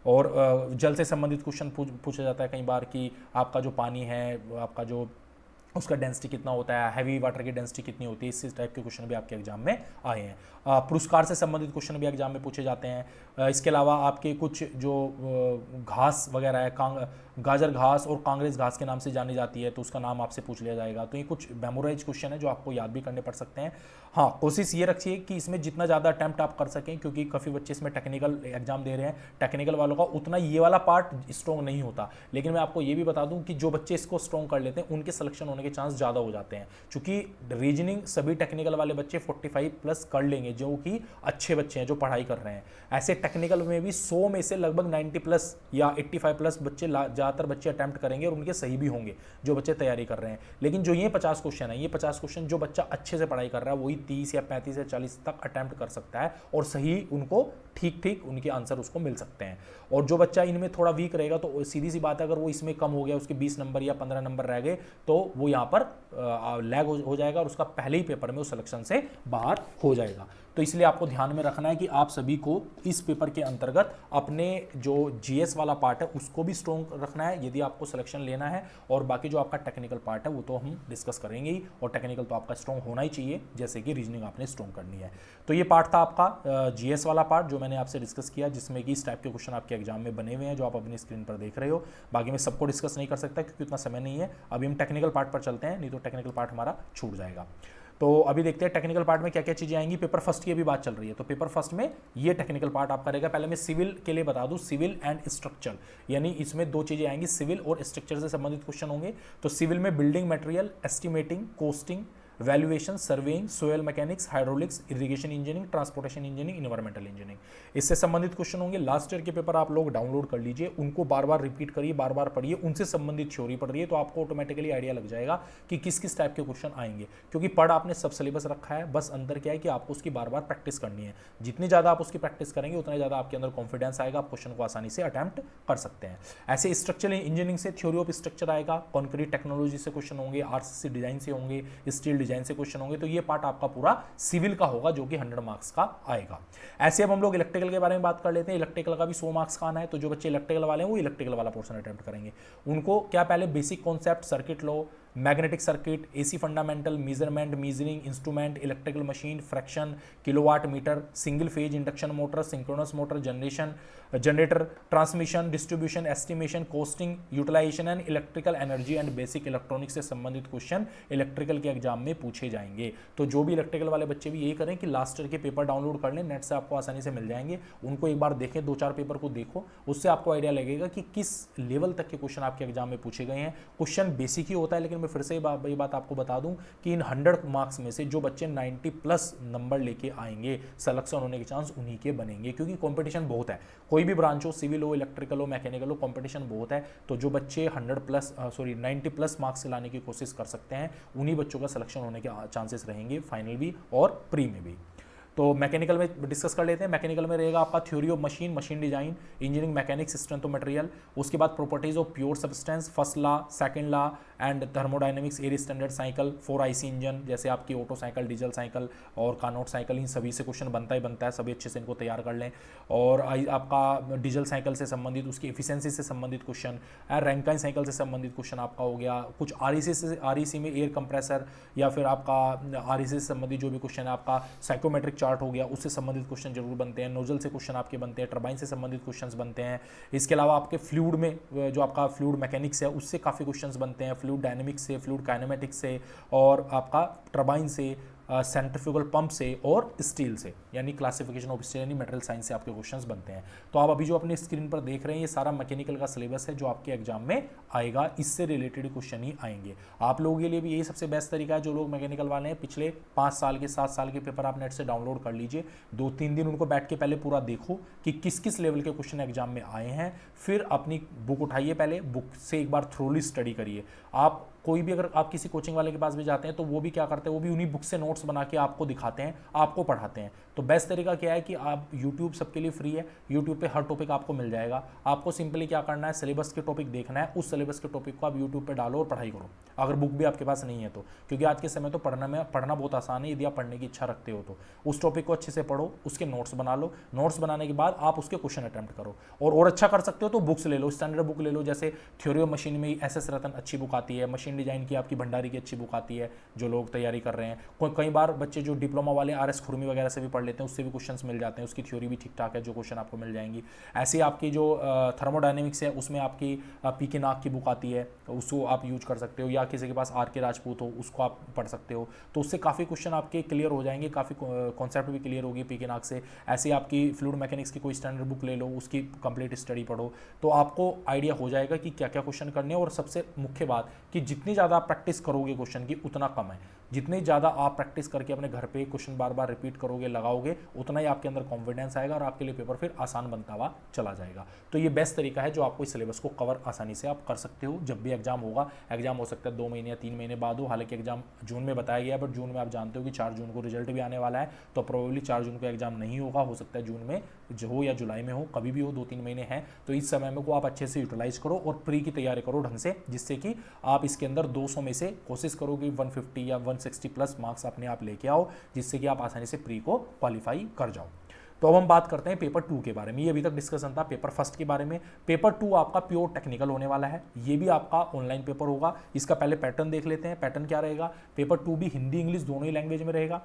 और जल से संबंधित क्वेश्चन पूछा जाता है कई बार कि आपका जो पानी है, आपका जो उसका डेंसिटी कितना होता है, हैवी वाटर की डेंसिटी कितनी होती है। इस टाइप के क्वेश्चन भी आपके एग्जाम में आए हैं। पुरस्कार से संबंधित क्वेश्चन भी एग्जाम में पूछे जाते हैं। इसके अलावा आपके कुछ जो घास वगैरह है, गाजर घास और कांग्रेस घास के नाम से जानी जाती है, तो उसका नाम आपसे पूछ लिया जाएगा। तो ये कुछ मेमोराइज क्वेश्चन है जो आपको याद भी करने पड़ सकते हैं। हाँ, कोशिश ये रखिए कि इसमें जितना ज़्यादा अटैम्प्ट आप कर सकें, क्योंकि काफ़ी बच्चे इसमें टेक्निकल एग्जाम दे रहे हैं। टेक्निकल वालों का उतना ये वाला पार्ट स्ट्रॉन्ग नहीं होता, लेकिन मैं आपको ये भी बता दूं कि जो बच्चे इसको स्ट्रॉन्ग कर लेते हैं उनके सिलेक्शन होने के चांस ज़्यादा हो जाते हैं। क्योंकि रीजनिंग सभी टेक्निकल वाले बच्चे 45+ कर लेंगे, जो कि अच्छे बच्चे हैं जो पढ़ाई कर रहे हैं। ऐसे टेक्निकल में भी 100 में से लगभग 90+ या 85+ बच्चे ज़्यादातर बच्चे अटैम्प्ट करेंगे और उनके सही भी होंगे जो बच्चे तैयारी कर रहे हैं। लेकिन जो ये 50 क्वेश्चन है, ये 50 क्वेश्चन जो बच्चा अच्छे से पढ़ाई कर रहा है वही 30 या 35 या 40 तक अटैम्प्ट कर सकता है और सही उनको ठीक उनके आंसर उसको मिल सकते हैं। और जो बच्चा इनमें थोड़ा वीक रहेगा तो सीधी सी बात है, अगर वो इसमें कम हो गया, उसके 20 नंबर या 15 नंबर रह गए, तो वो यहाँ पर लैग हो जाएगा और उसका पहले ही पेपर में उस सिलेक्शन से बाहर हो जाएगा। तो इसलिए आपको ध्यान में रखना है कि आप सभी को इस पेपर के अंतर्गत अपने जो जीएस वाला पार्ट है उसको भी स्ट्रॉन्ग रखना है यदि आपको सिलेक्शन लेना है, और बाकी जो आपका टेक्निकल पार्ट है वो तो हम डिस्कस करेंगे ही, और टेक्निकल तो आपका स्ट्रॉन्ग होना ही चाहिए, जैसे कि रीजनिंग आपने स्ट्रॉन्ग करनी है। तो ये पार्ट था आपका जीएस वाला पार्ट जो मैंने आपसे डिस्कस किया, जिसमें कि इस टाइप के क्वेश्चन आपके एग्जाम में बने हुए हैं जो आप अपनी स्क्रीन पर देख रहे हो। बाकी मैं सबको डिस्कस नहीं कर सकता क्योंकि उतना समय नहीं है। अभी हम टेक्निकल पार्ट पर चलते हैं, नहीं तो टेक्निकल पार्ट हमारा छूट जाएगा। तो अभी देखते हैं टेक्निकल पार्ट में क्या क्या चीजें आएंगी। पेपर फर्स्ट की अभी बात चल रही है, तो पेपर फर्स्ट में ये टेक्निकल पार्ट आपका रहेगा। पहले मैं सिविल के लिए बता दूं, सिविल एंड स्ट्रक्चर, यानी इसमें दो चीजें आएंगी, सिविल और स्ट्रक्चर से संबंधित क्वेश्चन होंगे। तो सिविल में building material, estimating, costing, valuation, surveying, soil mechanics, hydraulics, irrigation engineering, transportation engineering, environmental engineering, इससे संबंधित क्वेश्चन होंगे। लास्ट ईयर के पेपर आप लोग डाउनलोड कर लीजिए, उनको बार बार रिपीट करिए, बार बार पढ़िए, उनसे संबंधित थ्योरी पढ़ रही है, तो आपको ऑटोमेटिकली आइडिया लग जाएगा कि किस किस टाइप के क्वेश्चन आएंगे, क्योंकि पढ़ आपने सब सिलेबस रखा है, बस अंदर क्या है कि आपको उसकी बार बार प्रैक्टिस करनी है। जितनी ज़्यादा आप उसकी प्रैक्टिस करेंगे उतना ज़्यादा आपके अंदर कॉन्फिडेंस आएगा, आप क्वेश्चन को आसानी से अटैम्प्ट कर सकते हैं। ऐसे स्ट्रक्चरल इंजीनियरिंग से थ्योरी ऑफ स्ट्रक्चर आएगा, कॉन्क्रीट टेक्नोलॉजी से क्वेश्चन होंगे, आरसीसी डिजाइन से होंगे, स्टील डिजाइन से क्वेश्चन होंगे। तो ये पार्ट आपका पूरा सिविल का होगा जो कि 100 मार्क्स का आएगा। ऐसे अब हम लोग इलेक्ट्रिकल के बारे में बात कर लेते हैं। इलेक्ट्रिकल का भी 100 मार्क्स का आना है, तो जो बच्चे इलेक्ट्रिकल वाले हैं वो इलेक्ट्रिकल वाला पोर्शन अटेम्प्ट करेंगे। उनको क्या पहले basic concept, circuit law, magnetic circuit, AC fundamental, measurement, measuring instrument, electrical machine, traction, kilowatt meter, single phase induction motor, synchronous motor, generator, transmission, distribution, estimation, costing, utilization and electrical energy and basic electronics से संबंधित question electrical के exam में पूछे जाएंगे। तो जो भी electrical वाले बच्चे भी यही करें कि लास्ट ईयर के पेपर डाउनलोड कर लें, नेट से आपको आसानी से मिल जाएंगे, उनको एक बार देखें, 2-4 पेपर को देखो, उससे आपको आइडिया लगेगा कि किस लेवल तक के क्वेश्चन आपके एग्जाम में पूछे गए हैं। क्वेश्चन बेसिक ही होता है, लेकिन मैं फिर से ये बात आपको बता दूं कि इन 100 मार्क्स में से जो बच्चे 90+ नंबर लेके आएंगे, सिलेक्शन होने के चांस उन्हीं के बनेंगे, क्योंकि कंपटीशन बहुत है। कोई भी ब्रांच हो, सिविल हो, इलेक्ट्रिकल हो, मैकेनिकल हो, कंपटीशन बहुत है। तो जो बच्चे 90+ मार्क्स लाने की कोशिश कर सकते हैं, उन्हीं बच्चों का सिलेक्शन होने के चांसेस रहेंगे, फाइनल भी और प्री में भी। तो मैकेनिकल में डिस्कस कर लेते हैं। मैकेनिकल में रहेगा आपका theory of machine, machine design, engineering mechanics, strength of material, उसके बाद properties of pure substance, first law, second law and thermodynamics, air standard cycle, 4 IC engine जैसे आपकी ऑटो साइकिल, डीजल साइकिल और कार्नोट साइकिल, इन सभी से question बनता ही बनता है, सभी अच्छे से इनको तैयार कर लें। और आपका डीजल साइकिल से संबंधित, उसकी एफिशिएंसी से संबंधित क्वेश्चन, रैंकाइन साइकिल से संबंधित क्वेश्चन आपका हो गया। कुछ REC में एयर कंप्रेसर या फिर आपका REC से संबंधित जो भी क्वेश्चन है, आपका साइकोमेट्रिक चार्ट हो गया, उससे संबंधित क्वेश्चन जरूर बनते हैं। नोजल से क्वेश्चन आपके बनते हैं, टरबाइन से संबंधित क्वेश्चंस बनते हैं। इसके अलावा आपके फ्लूइड में जो आपका फ्लूइड मैकेनिक्स है उससे काफ़ी क्वेश्चंस बनते हैं, फ्लूइड डायनेमिक्स से, फ्लूइड काइनेमेटिक्स से, और आपका टरबाइन से, सेंट्रीफ्यूगल पंप से और स्टील से, यानी क्लासिफिकेशन ऑफ स्टील यानी मटेरियल साइंस से आपके क्वेश्चंस बनते हैं। तो आप अभी जो अपनी स्क्रीन पर देख रहे हैं ये सारा मैकेनिकल का सिलेबस है जो आपके एग्जाम में आएगा, इससे रिलेटेड क्वेश्चन ही आएंगे। आप लोगों के लिए भी यही सबसे बेस्ट तरीका है, जो लोग मैकेनिकल वाले हैं, पिछले 5 साल के 7 साल के पेपर आप नेट से डाउनलोड कर लीजिए, 2-3 दिन उनको बैठ के पहले पूरा देखो कि किस किस लेवल के क्वेश्चन एग्जाम में आए हैं, फिर अपनी बुक उठाइए, पहले बुक से एक बार थ्रोली स्टडी करिए। आप कोई भी अगर आप किसी कोचिंग वाले के पास भी जाते हैं तो वो भी क्या करते हैं, वो भी उन्हीं बुक से नोट्स बना के आपको दिखाते हैं, आपको पढ़ाते हैं। तो बेस्ट तरीका क्या है कि आप YouTube सबके लिए फ्री है, YouTube पे हर टॉपिक आपको मिल जाएगा। आपको सिंपली क्या करना है, सिलेबस के टॉपिक देखना है, उस सिलेबस के टॉपिक को आप YouTube पे डालो और पढ़ाई करो, अगर बुक भी आपके पास नहीं है तो, क्योंकि आज के समय तो पढ़ना बहुत आसान है यदि आप पढ़ने की इच्छा रखते हो तो। उस टॉपिक को अच्छे से पढ़ो, उसके नोट्स बना लो, नोट्स बनाने के बाद आप उसके क्वेश्चन अटैम्प्ट करो, और अच्छा कर सकते हो तो बुक्स ले लो, स्टैंडर्ड बुक ले लो, जैसे थ्योरी ऑफ मशीन में SS रतन अच्छी बुक आती है, मशीन डिजाइन की आपकी भंडारी की अच्छी बुक आती है जो लोग तैयारी कर रहे हैं। कई बार बच्चे जो डिप्लोमा वाले RS खुरमी वगैरह से भी पढ़ लेते हैं, उससे भी क्वेश्चंस मिल जाते हैं, उसकी थ्योरी भी ठीक ठाक है, जो क्वेश्चन आपको मिल जाएंगी। ऐसे आपकी जो थर्मोडायनेमिक्स है उसमें आपकी PK नाग की बुक आती है, उसको आप यूज कर सकते हो, या किसी के पास RK राजपूत हो उसको आप पढ़ सकते हो, तो उससे काफ़ी क्वेश्चन आपके क्लियर हो जाएंगे, काफ़ी कॉन्सेप्ट भी क्लियर होगी PK नाग से। ऐसे आपकी फ्लूइड मैकेनिक्स की कोई स्टैंडर्ड बुक ले लो, उसकी कंप्लीट स्टडी पढ़ो, तो आपको आइडिया हो जाएगा कि क्या क्या क्वेश्चन करने हैं। और सबसे मुख्य बात कि जितनी ज़्यादा आप प्रैक्टिस करोगे क्वेश्चन की उतना कम है, जितने ज़्यादा आप प्रैक्टिस करके अपने घर पे क्वेश्चन बार बार रिपीट करोगे, लगाओ पाओगे उतना ही आपके अंदर कॉन्फिडेंस आएगा और आपके लिए पेपर फिर आसान बनता हुआ चला जाएगा। तो ये बेस्ट तरीका है जो आपको इस सिलेबस को कवर आसानी से आप कर सकते हो। जब भी एग्जाम होगा, एग्जाम हो सकता है 2 महीने या 3 महीने बाद हो, हालांकि एग्जाम जून में बताया गया है, बट जून में आप जानते हो कि 4 जून को रिजल्ट भी आने वाला है, तो प्रोबेबली 4 जून को एग्जाम नहीं होगा, हो सकता है जून में जो हो या जुलाई में हो, कभी भी हो, 2-3 महीने हैं। तो इस समय में को आप अच्छे से यूटिलाइज करो और प्री की तैयारी करो ढंग से, जिससे कि आप इसके अंदर 200 में से कोशिश करो कि 150 या 160 प्लस मार्क्स अपने आप लेके आओ, जिससे कि आप आसानी से प्री को क्वालिफाई कर जाओ। तो अब हम बात करते हैं पेपर 2 के बारे में। ये अभी तक डिस्कशन था पेपर 1 के बारे में। पेपर 2 आपका प्योर टेक्निकल होने वाला है, ये भी आपका ऑनलाइन पेपर होगा। इसका पहले पैटर्न देख लेते हैं। पैटर्न क्या रहेगा? पेपर 2 भी हिंदी इंग्लिश दोनों ही लैंग्वेज में रहेगा।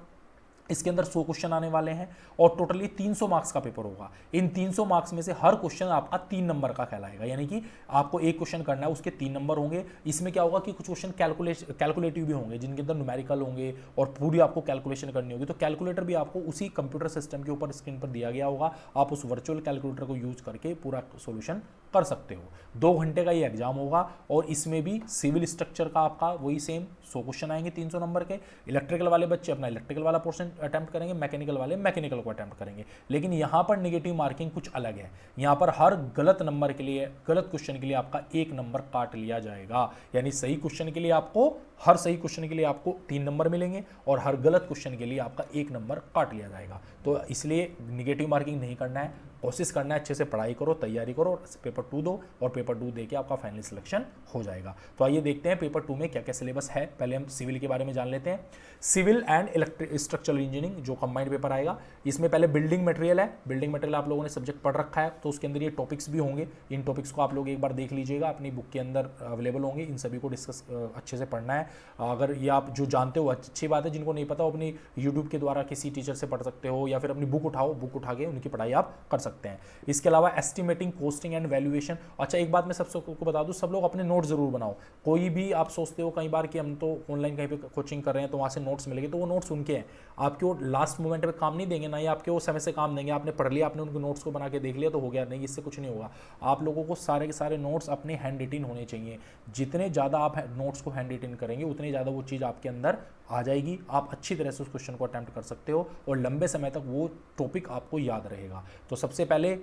इसके अंदर 100 क्वेश्चन आने वाले हैं और टोटली 300 मार्क्स का पेपर होगा। इन 300 मार्क्स में से हर क्वेश्चन आपका 3 नंबर का कहलाएगा, यानी कि आपको एक क्वेश्चन करना है, उसके 3 नंबर होंगे। इसमें क्या होगा कि कुछ क्वेश्चन कैलकुलेटिव भी होंगे, जिनके अंदर न्यूमेरिकल होंगे और पूरी आपको कैलकुलेशन करनी होगी। तो कैलकुलेटर भी आपको उसी कंप्यूटर सिस्टम के ऊपर स्क्रीन पर दिया गया होगा, आप उस वर्चुअल कैलकुलेटर को यूज करके पूरा सोल्यूशन कर सकते हो। 2 घंटे का ये एग्जाम होगा और इसमें भी सिविल स्ट्रक्चर का आपका वही सेम 100 क्वेश्चन आएंगे 300 नंबर के। इलेक्ट्रिकल वाले बच्चे अपना इलेक्ट्रिकल वाला पोर्शन अटेम्प्ट करेंगे, मैकेनिकल वाले मैकेनिकल को अटेम्प्ट करेंगे। लेकिन यहाँ पर नेगेटिव मार्किंग कुछ अलग है। यहाँ पर हर गलत नंबर के लिए, गलत क्वेश्चन के लिए आपका 1 नंबर काट लिया जाएगा, यानी सही क्वेश्चन के लिए आपको, हर सही क्वेश्चन के लिए आपको 3 नंबर मिलेंगे और हर गलत क्वेश्चन के लिए आपका 1 नंबर काट लिया जाएगा। तो इसलिए नेगेटिव मार्किंग नहीं करना है, कोशिश करना है अच्छे से पढ़ाई करो, तैयारी करो, पेपर 2 दो और पेपर 2 दे के आपका फाइनल सिलेक्शन हो जाएगा। तो आइए देखते हैं पेपर 2 में क्या क्या सिलेबस है। पहले हम सिविल के बारे में जान लेते हैं। Civil and electric structural engineering जो कंबाइंड पेपर आएगा, इसमें पहले बिल्डिंग मटेरियल है। बिल्डिंग मटेरियल आप लोगों ने सब्जेक्ट पढ़ रखा है, तो उसके अंदर ये टॉपिक्स भी होंगे। इन टॉपिक्स को आप लोग एक बार देख लीजिएगा, अपनी बुक के अंदर अवेलेबल होंगे। इन सभी को डिस्कस अच्छे से पढ़ना है। अगर ये आप जो जानते हो अच्छी बात है, जिनको नहीं पता वो अपनी यूट्यूब के द्वारा किसी टीचर से पढ़ सकते हो या फिर अपनी बुक उठाओ, बुक उठा के उनकी पढ़ाई आप कर सकते हैं। इसके अलावा एस्टिमेटिंग, कोस्टिंग एंड वैल्यूएशन। अच्छा, एक बात मैं सब सबको बता दूं, सब लोग अपने नोट जरूर बनाओ। कोई भी आप सोचते हो कई बार कि हम तो ऑनलाइन कहीं पे कोचिंग कर रहे हैं तो वहाँ से नोट्स मिलेंगे, तो वो नोट्स उनके हैं, आपके वो लास्ट मोमेंट पे काम नहीं देंगे, ना ही आपके वो समय से काम देंगे। आपने पढ़ लिया, आपने उनके नोट्स को बना के देख लिया तो हो गया, नहीं, इससे कुछ नहीं होगा। आप लोगों को सारे के सारे नोट्स अपने हैंड रिटन होने चाहिए। जितने ज़्यादा आप नोट्स को हैंड रिटन करेंगे उतनी ज़्यादा वो चीज़ आपके अंदर आ जाएगी, आप अच्छी तरह से उस क्वेश्चन को अटेम्प्ट कर सकते हो और लंबे समय तक वो टॉपिक आपको याद रहेगा। तो सबसे पहले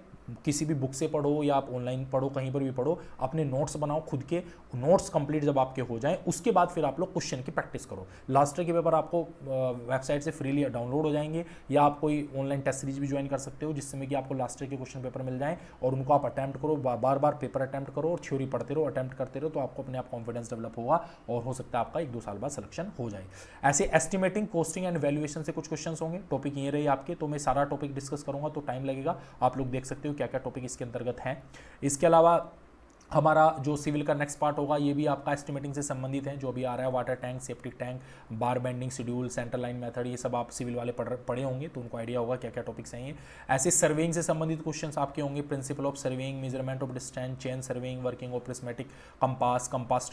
किसी भी बुक से पढ़ो या आप ऑनलाइन पढ़ो, कहीं पर भी पढ़ो, अपने नोट्स बनाओ खुद के। नोट्स कंप्लीट जब आपके हो जाएं उसके बाद फिर आप लोग क्वेश्चन की प्रैक्टिस करो। लास्ट ईयर के पेपर आपको वेबसाइट से फ्रीली डाउनलोड हो जाएंगे या आप कोई ऑनलाइन टेस्ट सीरीज भी ज्वाइन कर सकते हो, जिसमें कि आपको लास्ट ईयर के क्वेश्चन पेपर मिल जाएं और उनको आप अटैम्प्ट करो, बार बार पेपर अटैम्प्ट करो और थ्योरी पढ़ते रहो, अटैम्प्ट करते रहो, तो आपको अपने आप कॉन्फिडेंस डेवलप होगा और हो सकता है आपका 1-2 साल बाद सिलेक्शन हो जाए। ऐसे एस्टिमेटिंग, कोस्टिंग एंड वैल्यूएशन से कुछ क्वेश्चंस होंगे। टॉपिक ये रहे आपके, तो मैं सारा टॉपिक डिस्कस करूंगा तो टाइम लगेगा। आप लोग देख सकते हो क्या क्या टॉपिक इसके अंतर्गत हैं। इसके अलावा हमारा जो सिविल का नेक्स्ट पार्ट होगा ये भी आपका एस्टिमेटिंग से संबंधित है, जो भी आ रहा है, वाटर टैंक, सेप्टिक टैंक, बार bending schedule, centre line method, ये सब आप सिविल वाले पढ़े होंगे तो उनको आइडिया होगा क्या क्या टॉपिक्स हैं ये। ऐसे सर्वेइंग से संबंधित क्वेश्चंस आपके होंगे, principle of surveying, measurement of distance, chain surveying, working of prismatic compass, compass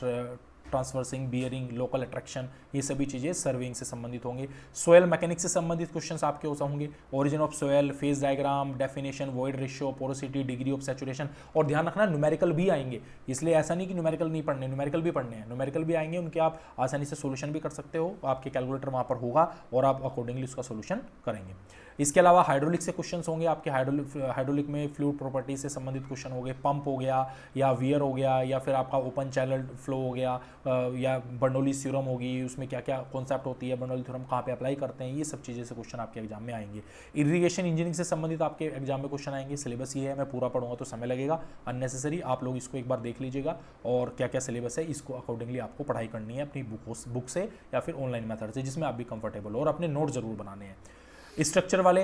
transversing, bearing, local attraction, ये सभी चीज़ें सर्वेइंग से संबंधित होंगे। सोयल मैकेनिक्स से संबंधित क्वेश्चंस आपके होंगे, origin of soil, phase diagram, definition, void ratio, porosity, degree of saturation, और ध्यान रखना न्यूमेरिकल भी आएंगे। इसलिए ऐसा नहीं कि न्यूमेरिकल नहीं पढ़ने, न्यूमेरिकल भी पढ़ने हैं, न्यूमेरिकल भी आएंगे, उनके आप आसानी से सोल्यूशन भी कर सकते हो। आपके कैलकुलेटर वहाँ पर होगा और आप अकॉर्डिंगली उसका सोल्यूशन करेंगे। इसके अलावा हाइड्रोलिक से क्वेश्चंस होंगे आपके, हाइड्रोलिक में फ्लूइड प्रॉपर्टी से संबंधित क्वेश्चन हो गए, पंप हो गया या वियर हो गया या फिर आपका ओपन चैनल फ्लो हो गया या बर्नौली थ्योरम होगी, उसमें क्या क्या कॉन्सेप्ट होती है, बर्नौली थ्योरम कहाँ पे अप्लाई करते हैं, ये सब चीज़ें से क्वेश्चन आपके एग्जाम में आएंगे। इरिगेशन इंजीनियरिंग से संबंधित आपके एग्जाम में क्वेश्चन आएंगे। सिलेबस ये है, मैं पूरा पढ़ूंगा तो समय लगेगा अननेसेसरी, आप लोग इसको एक बार देख लीजिएगा और क्या क्या सिलेबस है इसको अकॉर्डिंगली आपको पढ़ाई करनी है अपनी बुक से या फिर ऑनलाइन मेथड से, जिसमें आप भी कंफर्टेबल हो, और अपने नोट जरूर बनाने हैं। स्ट्रक्चर वाले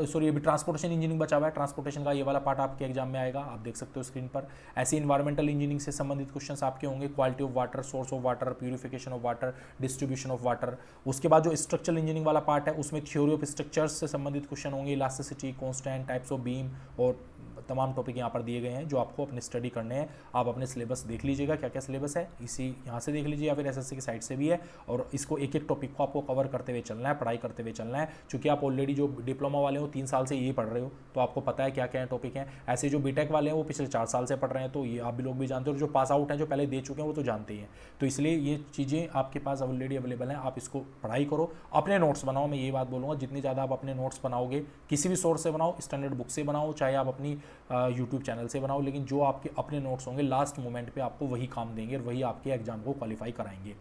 सॉरी अभी ट्रांसपोर्टेशन इंजीनियरिंग बचा हुआ है, ट्रांसपोर्टेशन का ये वाला पार्ट आपके एग्जाम में आएगा, आप देख सकते हो स्क्रीन पर। ऐसे इन्वायरमेंटल इंजीनियरिंग से संबंधित क्वेश्चंस आपके होंगे, quality of water, source of water, purification of water, distribution of water. उसके बाद जो स्ट्रक्चरल इंजीनियरिंग वाला पार्ट है उसमें थ्योरी ऑफ स्ट्रक्चर्स से संबंधित क्वेश्चन होंगे, elasticity, constant, types of beam और तमाम टॉपिक यहाँ पर दिए गए हैं जो आपको अपने स्टडी करने हैं। आप अपने सिलेबस देख लीजिएगा क्या क्या सिलेबस है, इसी यहाँ से देख लीजिए या फिर एसएससी की साइट से भी है, और इसको एक एक टॉपिक को आपको कवर करते हुए चलना है, पढ़ाई करते हुए चलना है। चूँकि आप ऑलरेडी जो डिप्लोमा वाले हो 3 साल से यही पढ़ रहे हो, तो आपको पता है क्या क्या टॉपिक हैं। ऐसे जो बीटेक वाले हैं वो पिछले 4 साल से पढ़ रहे हैं, तो ये आप भी लोग भी जानते हो, जो पास आउट हैं जो पहले दे चुके हैं वो तो जानते ही हैं। तो इसलिए ये चीज़ें आपके पास ऑलरेडी अवेलेबल हैं, आप इसको पढ़ाई करो, अपने नोट्स बनाओ। मैं ये बात बोलूँगा, जितनी ज़्यादा आप अपने नोट्स बनाओगे, किसी भी सोर्स से बनाओ, स्टैंडर्ड बुक से बनाओ, चाहे आप अपनी यूट्यूब चैनल से बनाओ, लेकिन जो आपके अपने नोट्स होंगे लास्ट मोमेंट पे आपको वही काम देंगे और वही आपके एग्जाम को क्वालिफाई कराएंगे।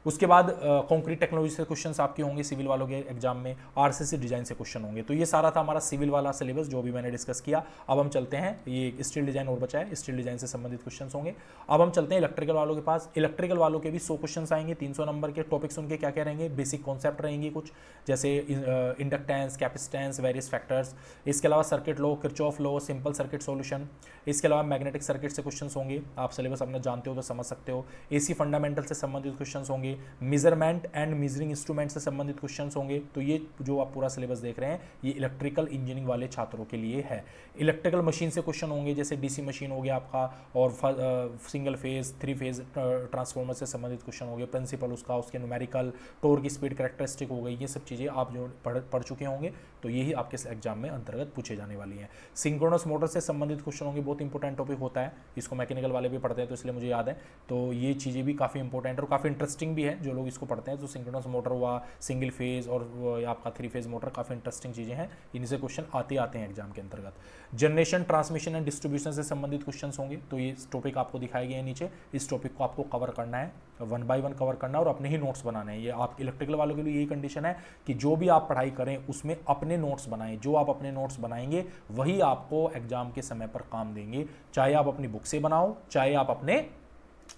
उसके बाद कंक्रीट टेक्नोलॉजी से क्वेश्चंस आपके होंगे सिविल वालों के एग्जाम में, आरसीसी डिजाइन से क्वेश्चन होंगे। तो ये सारा था हमारा सिविल वाला सिलेबस जो भी मैंने डिस्कस किया। अब हम चलते हैं, ये स्टील डिजाइन और बचा है, स्टील डिजाइन से संबंधित क्वेश्चंस होंगे। अब हम चलते हैं इलेक्ट्रिकल वालों के पास। इलेक्ट्रिकल वालों के भी 100 क्वेश्चन आएंगे, 300 नंबर के। टॉपिक्स उनके क्या क्या रहेंगे, बेसिक कॉन्सेप्ट रहेंगे कुछ, जैसे इंडक्टेंस, कैपेसिटेंस, वेरियस फैक्टर्स। इसके अलावा circuit law, Kirchhoff law, simple circuit solution. इसके अलावा मैग्नेटिक सर्किट से क्वेश्चन होंगे, आप सिलेबस अपना जानते हो तो समझ सकते हो। एसी फंडामेंटल से संबंधित क्वेश्चन होंगे, मेजरमेंट एंड मेजरिंग इंस्ट्रूमेंट से संबंधित क्वेश्चंस होंगे। तो ये जो आप पूरा सिलेबस देख रहे हैं ये इलेक्ट्रिकल इंजीनियरिंग वाले छात्रों के लिए है। इलेक्ट्रिकल मशीन से क्वेश्चन होंगे, जैसे डीसी मशीन हो गया आपका, और सिंगल फेज 3 फेज ट्रांसफार्मर से संबंधित क्वेश्चन हो गए, प्रिंसिपल उसका, उसके न्यूमेरिकल, टॉर्क की स्पीड कैरेक्टरिस्टिक हो गई। ये सब चीज़ें आप जो पढ़ चुके होंगे, तो यही आपके एग्जाम में अंतर्गत पूछे जाने वाली हैं। सिंक्रोनस मोटर से संबंधित क्वेश्चन होंगे, बहुत इंपॉर्टेंट टॉपिक होता है, इसको मैकेनिकल वाले भी पढ़ते हैं तो इसलिए मुझे याद है। तो ये चीज़ें भी काफ़ी इंपॉर्टेंट और काफ़ी इंटरेस्टिंग भी है, जो लोग इसको पढ़ते हैं। तो सिंक्रोनस मोटर हुआ, सिंगल फेज और आपका 3 फेज मोटर, काफ़ी इंटरेस्टिंग चीज़ें हैं, इनसे क्वेश्चन आते हैं एग्जाम के अंतर्गत। जनरेशन, ट्रांसमिशन एंड डिस्ट्रीब्यूशन से संबंधित क्वेश्चन होंगे, तो ये टॉपिक आपको दिखाए गए हैं नीचे। इस टॉपिक को आपको कवर करना है, 1 बाय 1 कवर करना है और अपने ही नोट्स बनाने हैं। ये आप इलेक्ट्रिकल वालों के लिए यही कंडीशन है कि जो भी आप पढ़ाई करें उसमें अपने नोट्स बनाएं। जो आप अपने नोट्स बनाएंगे वही आपको एग्जाम के समय पर काम देंगे, चाहे आप अपनी बुक से बनाओ, चाहे आप अपने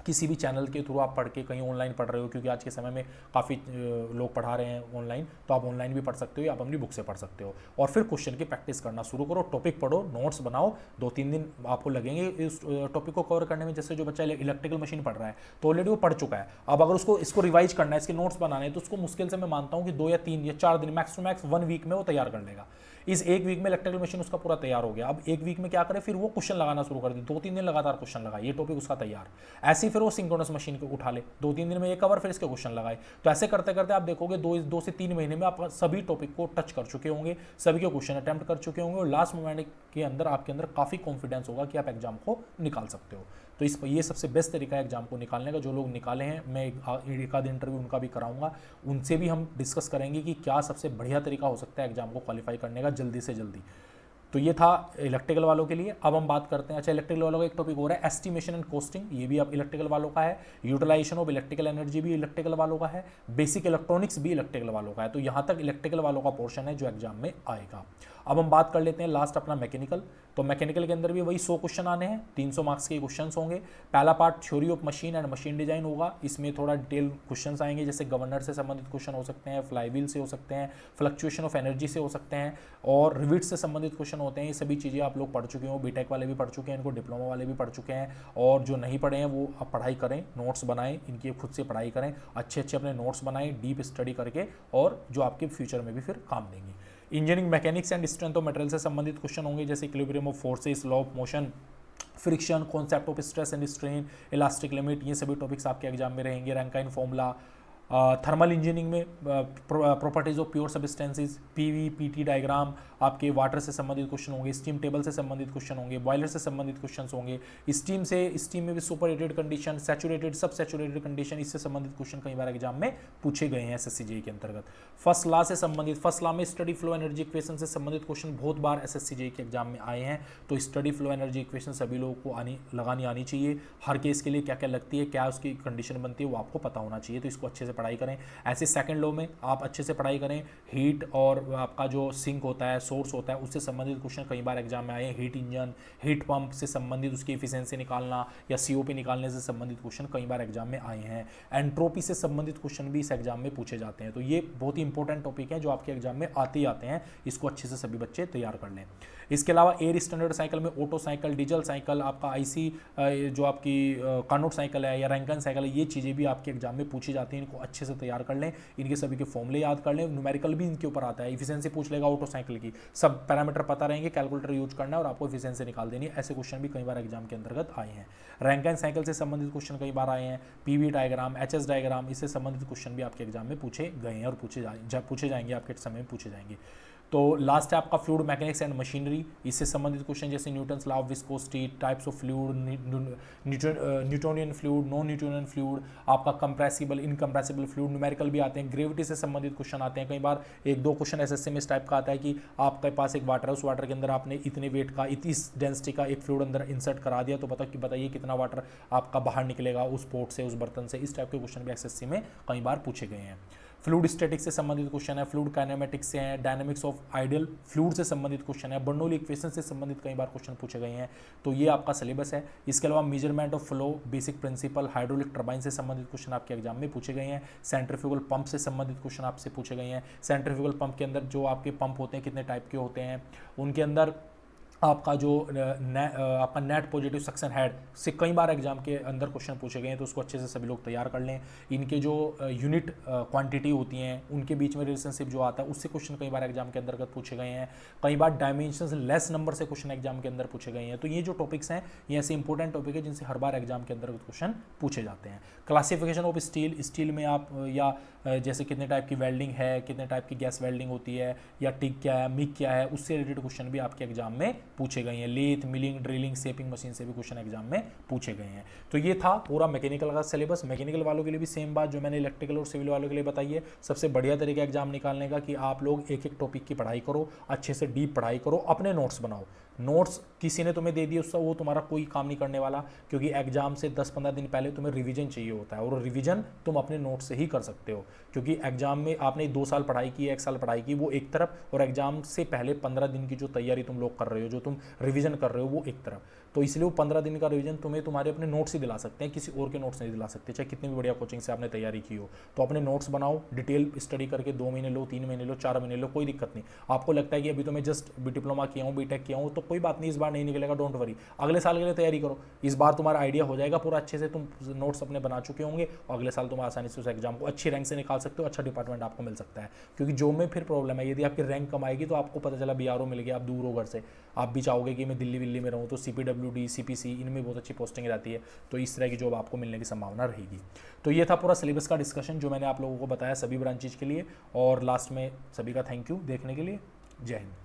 किसी भी चैनल के थ्रू आप पढ़ के कहीं ऑनलाइन पढ़ रहे हो, क्योंकि आज के समय में काफ़ी लोग पढ़ा रहे हैं ऑनलाइन, तो आप ऑनलाइन भी पढ़ सकते हो या आप अपनी बुक से पढ़ सकते हो। और फिर क्वेश्चन की प्रैक्टिस करना शुरू करो, टॉपिक पढ़ो, नोट्स बनाओ। 2-3 दिन आपको लगेंगे इस टॉपिक को कवर करने में। जैसे जो बच्चा इलेक्ट्रिकल मशीन पढ़ रहा है तो ऑलरेडी वो पढ़ चुका है, अब अगर उसको इसको रिवाइज करना है, इसके नोट्स बनाने हैं, तो उसको मुश्किल से मैं मानता हूँ कि 2 या 3 या 4 दिन, मैक्स टू मैक्स 1 वीक में वो तैयार कर लेगा। इस 1 वीक में इलेक्ट्रिकल मशीन उसका पूरा तैयार हो गया। अब 1 वीक में क्या करे, फिर वो क्वेश्चन लगाना शुरू कर दे, 2-3 दिन लगातार क्वेश्चन लगाए, ये टॉपिक उसका तैयार। ऐसे ही फिर वो सिंक्रोनस मशीन को उठा ले, 2-3 दिन में ये कवर, फिर इसके क्वेश्चन लगाए। तो ऐसे करते करते आप देखोगे 2 से 3 महीने में आप सभी टॉपिक को टच कर चुके होंगे, सभी के क्वेश्चन अटेम्प्ट कर चुके होंगे, और लास्ट मोमेंट के अंदर आपके अंदर काफ़ी कॉन्फिडेंस होगा कि आप एग्जाम को निकाल सकते हो। तो ये सबसे बेस्ट तरीका है एग्जाम को निकालने का। जो लोग निकाले हैं, मैं एक आध इंटरव्यू उनका भी कराऊंगा, उनसे भी हम डिस्कस करेंगे कि क्या सबसे बढ़िया तरीका हो सकता है एग्जाम को क्वालिफाई करने का जल्दी से जल्दी। तो ये था इलेक्ट्रिकल वालों के लिए। अब हम बात करते हैं, अच्छा इलेक्ट्रिकल वालों का एक टॉपिक हो रहा है एस्टिमेशन एंड कॉस्टिंग, ये भी अब इलेक्ट्रिकल वालों का है। यूटिलाइजेशन ऑफ इलेक्ट्रिकल एनर्जी भी इलेक्ट्रिकल वालों का है। बेसिक इलेक्ट्रॉनिक्स भी इलेक्ट्रिकल वालों का है। तो यहाँ तक इलेक्ट्रिकल वालों का पोर्शन है जो एग्जाम में आएगा। अब हम बात कर लेते हैं लास्ट अपना मैकेनिकल। तो मैकेनिकल के अंदर भी वही 100 क्वेश्चन आने हैं, 300 मार्क्स के क्वेश्चन होंगे। पहला part theory of machine and machine design होगा, इसमें थोड़ा डिटेल क्वेश्चन आएंगे, जैसे गवर्नर से संबंधित क्वेश्चन हो सकते हैं, फ्लाईव्हील से हो सकते हैं, फ्लक्चुएशन ऑफ एनर्जी से हो सकते हैं, और रिविट से संबंधित क्वेश्चन होते हैं। ये सभी चीज़ें आप लोग पढ़ चुके हो, बीटेक वाले भी पढ़ चुके हैं, इनको डिप्लोमा वाले भी पढ़ चुके हैं, और जो नहीं पढ़े हैं वो आप पढ़ाई करें, नोट्स बनाएं, इनकी खुद से पढ़ाई करें, अच्छे अच्छे अपने नोट्स बनाएं डीप स्टडी करके, और जो आपके फ्यूचर में भी फिर काम देंगे। Engineering mechanics and strength of material से संबंधित क्वेश्चन होंगे, जैसे equilibrium of forces, law of motion, friction, concept of stress and strain, elastic limit, ये सभी टॉपिक्स आपके एग्जाम में रहेंगे। रैंकाइन फॉर्मूला, थर्मल इंजीनियरिंग में properties of pure substances, PV PT diagram, आपके वाटर से संबंधित क्वेश्चन होंगे, स्टीम टेबल से संबंधित क्वेश्चन होंगे, बॉयलर से संबंधित क्वेश्चन होंगे, स्टीम में भी सुपर हेटेड कंडीशन, सैचुरेटेड, सब सैचुरेटेड कंडीशन, इससे संबंधित क्वेश्चन कई बार एग्जाम में पूछे गए हैं एसएससी जेईई के अंतर्गत। फर्स्ट लॉ से संबंधित, फर्स्ट लॉ में स्टडी फ्लो एनर्जी इक्वेशन से संबंधित क्वेश्चन बहुत बार एसएससी जेईई के एग्जाम में आए हैं। तो स्टडी फ्लो एनर्जी इक्वेशन सभी लोगों को लगानी आनी चाहिए। हर केस के लिए क्या क्या लगती है, क्या उसकी कंडीशन बनती है, वो आपको पता होना चाहिए। तो इसको अच्छे से पढ़ाई करें। ऐसे सेकंड लॉ में आप अच्छे से पढ़ाई करें। हीट और आपका जो सिंक होता है, सोर्स होता है, उससे संबंधित क्वेश्चन कई बार एग्जाम में आए हैं। हीट इंजन, हीट पंप से संबंधित उसकी एफिशिएंसी निकालना या सीओपी निकालने से संबंधित क्वेश्चन कई बार एग्जाम में आए हैं। एंट्रोपी से संबंधित क्वेश्चन भी इस एग्जाम में पूछे जाते हैं। तो ये बहुत ही इंपॉर्टेंट टॉपिक है जो आपके एग्जाम में आते ही आते हैं। इसको अच्छे से सभी बच्चे तैयार कर लें। इसके अलावा एयर स्टैंडर्ड साइकिल में ऑटो साइकिल, डीजल साइकिल, आपका आईसी जो आपकी कार्नोट साइकिल है या रैंकन साइकिल है, ये चीज़ें भी आपके एग्जाम में पूछी जाती हैं। इनको अच्छे से तैयार कर लें, इनके सभी के फॉर्मूले याद कर लें, न्यूमेरिकल भी इनके ऊपर आता है। इफिशिएंसी पूछ लेगा ऑटो साइकिल की, सब पैरामीटर पता रहेंगे, कैलकुलेटर यूज करना है और आपको इफिशिएंसी निकाल देनी है। ऐसे क्वेश्चन भी कई बार एग्जाम के अंतर्गत आए हैं। रैंकन साइकिल से संबंधित क्वेश्चन कई बार आए हैं। पीवी डायग्राम, एचएस डायग्राम, इससे संबंधित क्वेश्चन भी आपके एग्जाम में पूछे गए हैं और पूछे जाएंगे, आपके समय में पूछे जाएंगे। तो लास्ट है आपका फ्लूइड मैकेनिक्स एंड मशीनरी, इससे संबंधित क्वेश्चन जैसे Newton's law of viscosity, types of fluid, Newtonian fluid, non Newtonian fluid, आपका कंप्रेसिबल, इनकंप्रेसिबल फ्लूइड, न्यूमेरिकल भी आते हैं। ग्रेविटी से संबंधित क्वेश्न आते हैं, कई बार एक दो क्वेश्चन एसएससी में इस टाइप का आता है कि आपके पास एक वाटर है, उस वाटर के अंदर आपने इतने वेट का, इस डेंसिटी का एक फ्लूइड अंदर इंसर्ट करा दिया, तो बताइए कितना वाटर आपका बाहर निकलेगा उस पोर्ट से, उस बर्तन से। इस टाइप के क्वेश्चन भी एसएससी में कई बार पूछे गए हैं। फ्लूइड स्टैटिक्स से संबंधित क्वेश्चन है, फ्लूइड काइनेमेटिक्स से हैं, डायनामिक्स ऑफ आइडियल फ्लूइड से संबंधित क्वेश्चन है, बर्नौली इक्वेशन से संबंधित कई बार क्वेश्चन पूछे गए हैं। तो ये आपका सिलेबस है। इसके अलावा measurement of flow, basic principle, hydraulic turbine से संबंधित क्वेश्चन आपके एग्जाम में पूछे गए हैं। सेंट्रीफ्यूगल पंप से संबंधित क्वेश्चन आपसे पूछे गए हैं। सेंट्रीफ्यूगल पंप के अंदर जो आपके पंप होते हैं कितने टाइप के होते हैं, उनके अंदर आपका जो आपका नेट पॉजिटिव सक्शन हेड से कई बार एग्जाम के अंदर क्वेश्चन पूछे गए हैं, तो उसको अच्छे से सभी लोग तैयार कर लें। इनके जो यूनिट क्वांटिटी होती हैं उनके बीच में रिलेशनशिप जो आता है उससे क्वेश्चन कई बार एग्जाम के अंतर्गत पूछे गए हैं। कई बार डायमेंशन लेस नंबर से क्वेश्चन एग्जाम के अंदर पूछे गए हैं। तो ये जो टॉपिक्स हैं ये ऐसे इंपॉर्टेंट टॉपिक है जिनसे हर बार एग्जाम के अंतर्गत क्वेश्चन पूछे जाते हैं। क्लासिफिकेशन ऑफ स्टील, स्टील में आप या जैसे कितने टाइप की वेल्डिंग है, कितने टाइप की गैस वेल्डिंग होती है, या टिक क्या है, मिग क्या है, उससे रिलेटेड क्वेश्चन भी आपके एग्जाम में पूछे गए हैं। Lathe, milling, drilling, shaping machine से भी क्वेश्चन एग्जाम में पूछे गए हैं। तो ये था पूरा मैकेनिकल का सिलेबस। मैकेनिकल वालों के लिए भी सेम बात जो मैंने इलेक्ट्रिकल और सिविल वालों के लिए बताई है। सबसे बढ़िया तरीका एग्जाम निकालने का कि आप लोग एक एक टॉपिक की पढ़ाई करो, अच्छे से डीप पढ़ाई करो, अपने नोट्स बनाओ। नोट्स किसी ने तुम्हें दे दिए उससे वो तुम्हारा कोई काम नहीं करने वाला, क्योंकि एग्जाम से 10-15 दिन पहले तुम्हें रिवीजन चाहिए होता है, और रिवीजन तुम अपने नोट्स से ही कर सकते हो। क्योंकि एग्जाम में आपने 2 साल पढ़ाई की, 1 साल पढ़ाई की, वो एक तरफ, और एग्जाम से पहले 15 दिन की जो तैयारी तुम लोग कर रहे हो, जो तुम रिवीजन कर रहे हो, वो एक तरफ। तो इसलिए वो 15 दिन का रिवीजन तुम्हें तुम्हारे अपने नोट्स ही दिला सकते हैं, किसी और के नोट्स नहीं दिला सकते, चाहे कितनी भी बढ़िया कोचिंग से आपने तैयारी की हो। तो अपने नोट्स बनाओ, डिटेल स्टडी करके 2 महीने लो, 3 महीने लो, 4 महीने लो, कोई दिक्कत नहीं। आपको लगता है कि अभी तो मैं जस्ट डिप्लोमा किया हूँ, बीटेक किया हूँ, तो कोई बात नहीं, इस बार नहीं निकलेगा, डोंट वरी, अगले साल के लिए तैयारी करो। इस बार तुम्हारा आइडिया हो जाएगा पूरा अच्छे से, तुम नोट्स अपने बना चुके होंगे, और अगले साल तुम आसानी से उस एग्जाम को अच्छी रैंक से निकाल सकते हो, अच्छा डिपार्टमेंट आपको मिल सकता है। क्योंकि जॉब में फिर प्रॉब्लम है, यदि आपकी रैंक कम आएगी तो आपको पता चला बीआरओ मिल गया, आप दूर हो घर से, आप भी चाहोगे कि मैं दिल्ली विल्ली में रहूँ, तो CPWD, CPC इनमें बहुत अच्छी पोस्टिंग रहती है, तो इस तरह की जॉब आपको मिलने की संभावना रहेगी। तो ये था पूरा सिलेबस का डिस्कशन जो मैंने आप लोगों को बताया सभी ब्रांचेज के लिए। और लास्ट में सभी का थैंक यू देखने के लिए। जय हिंद।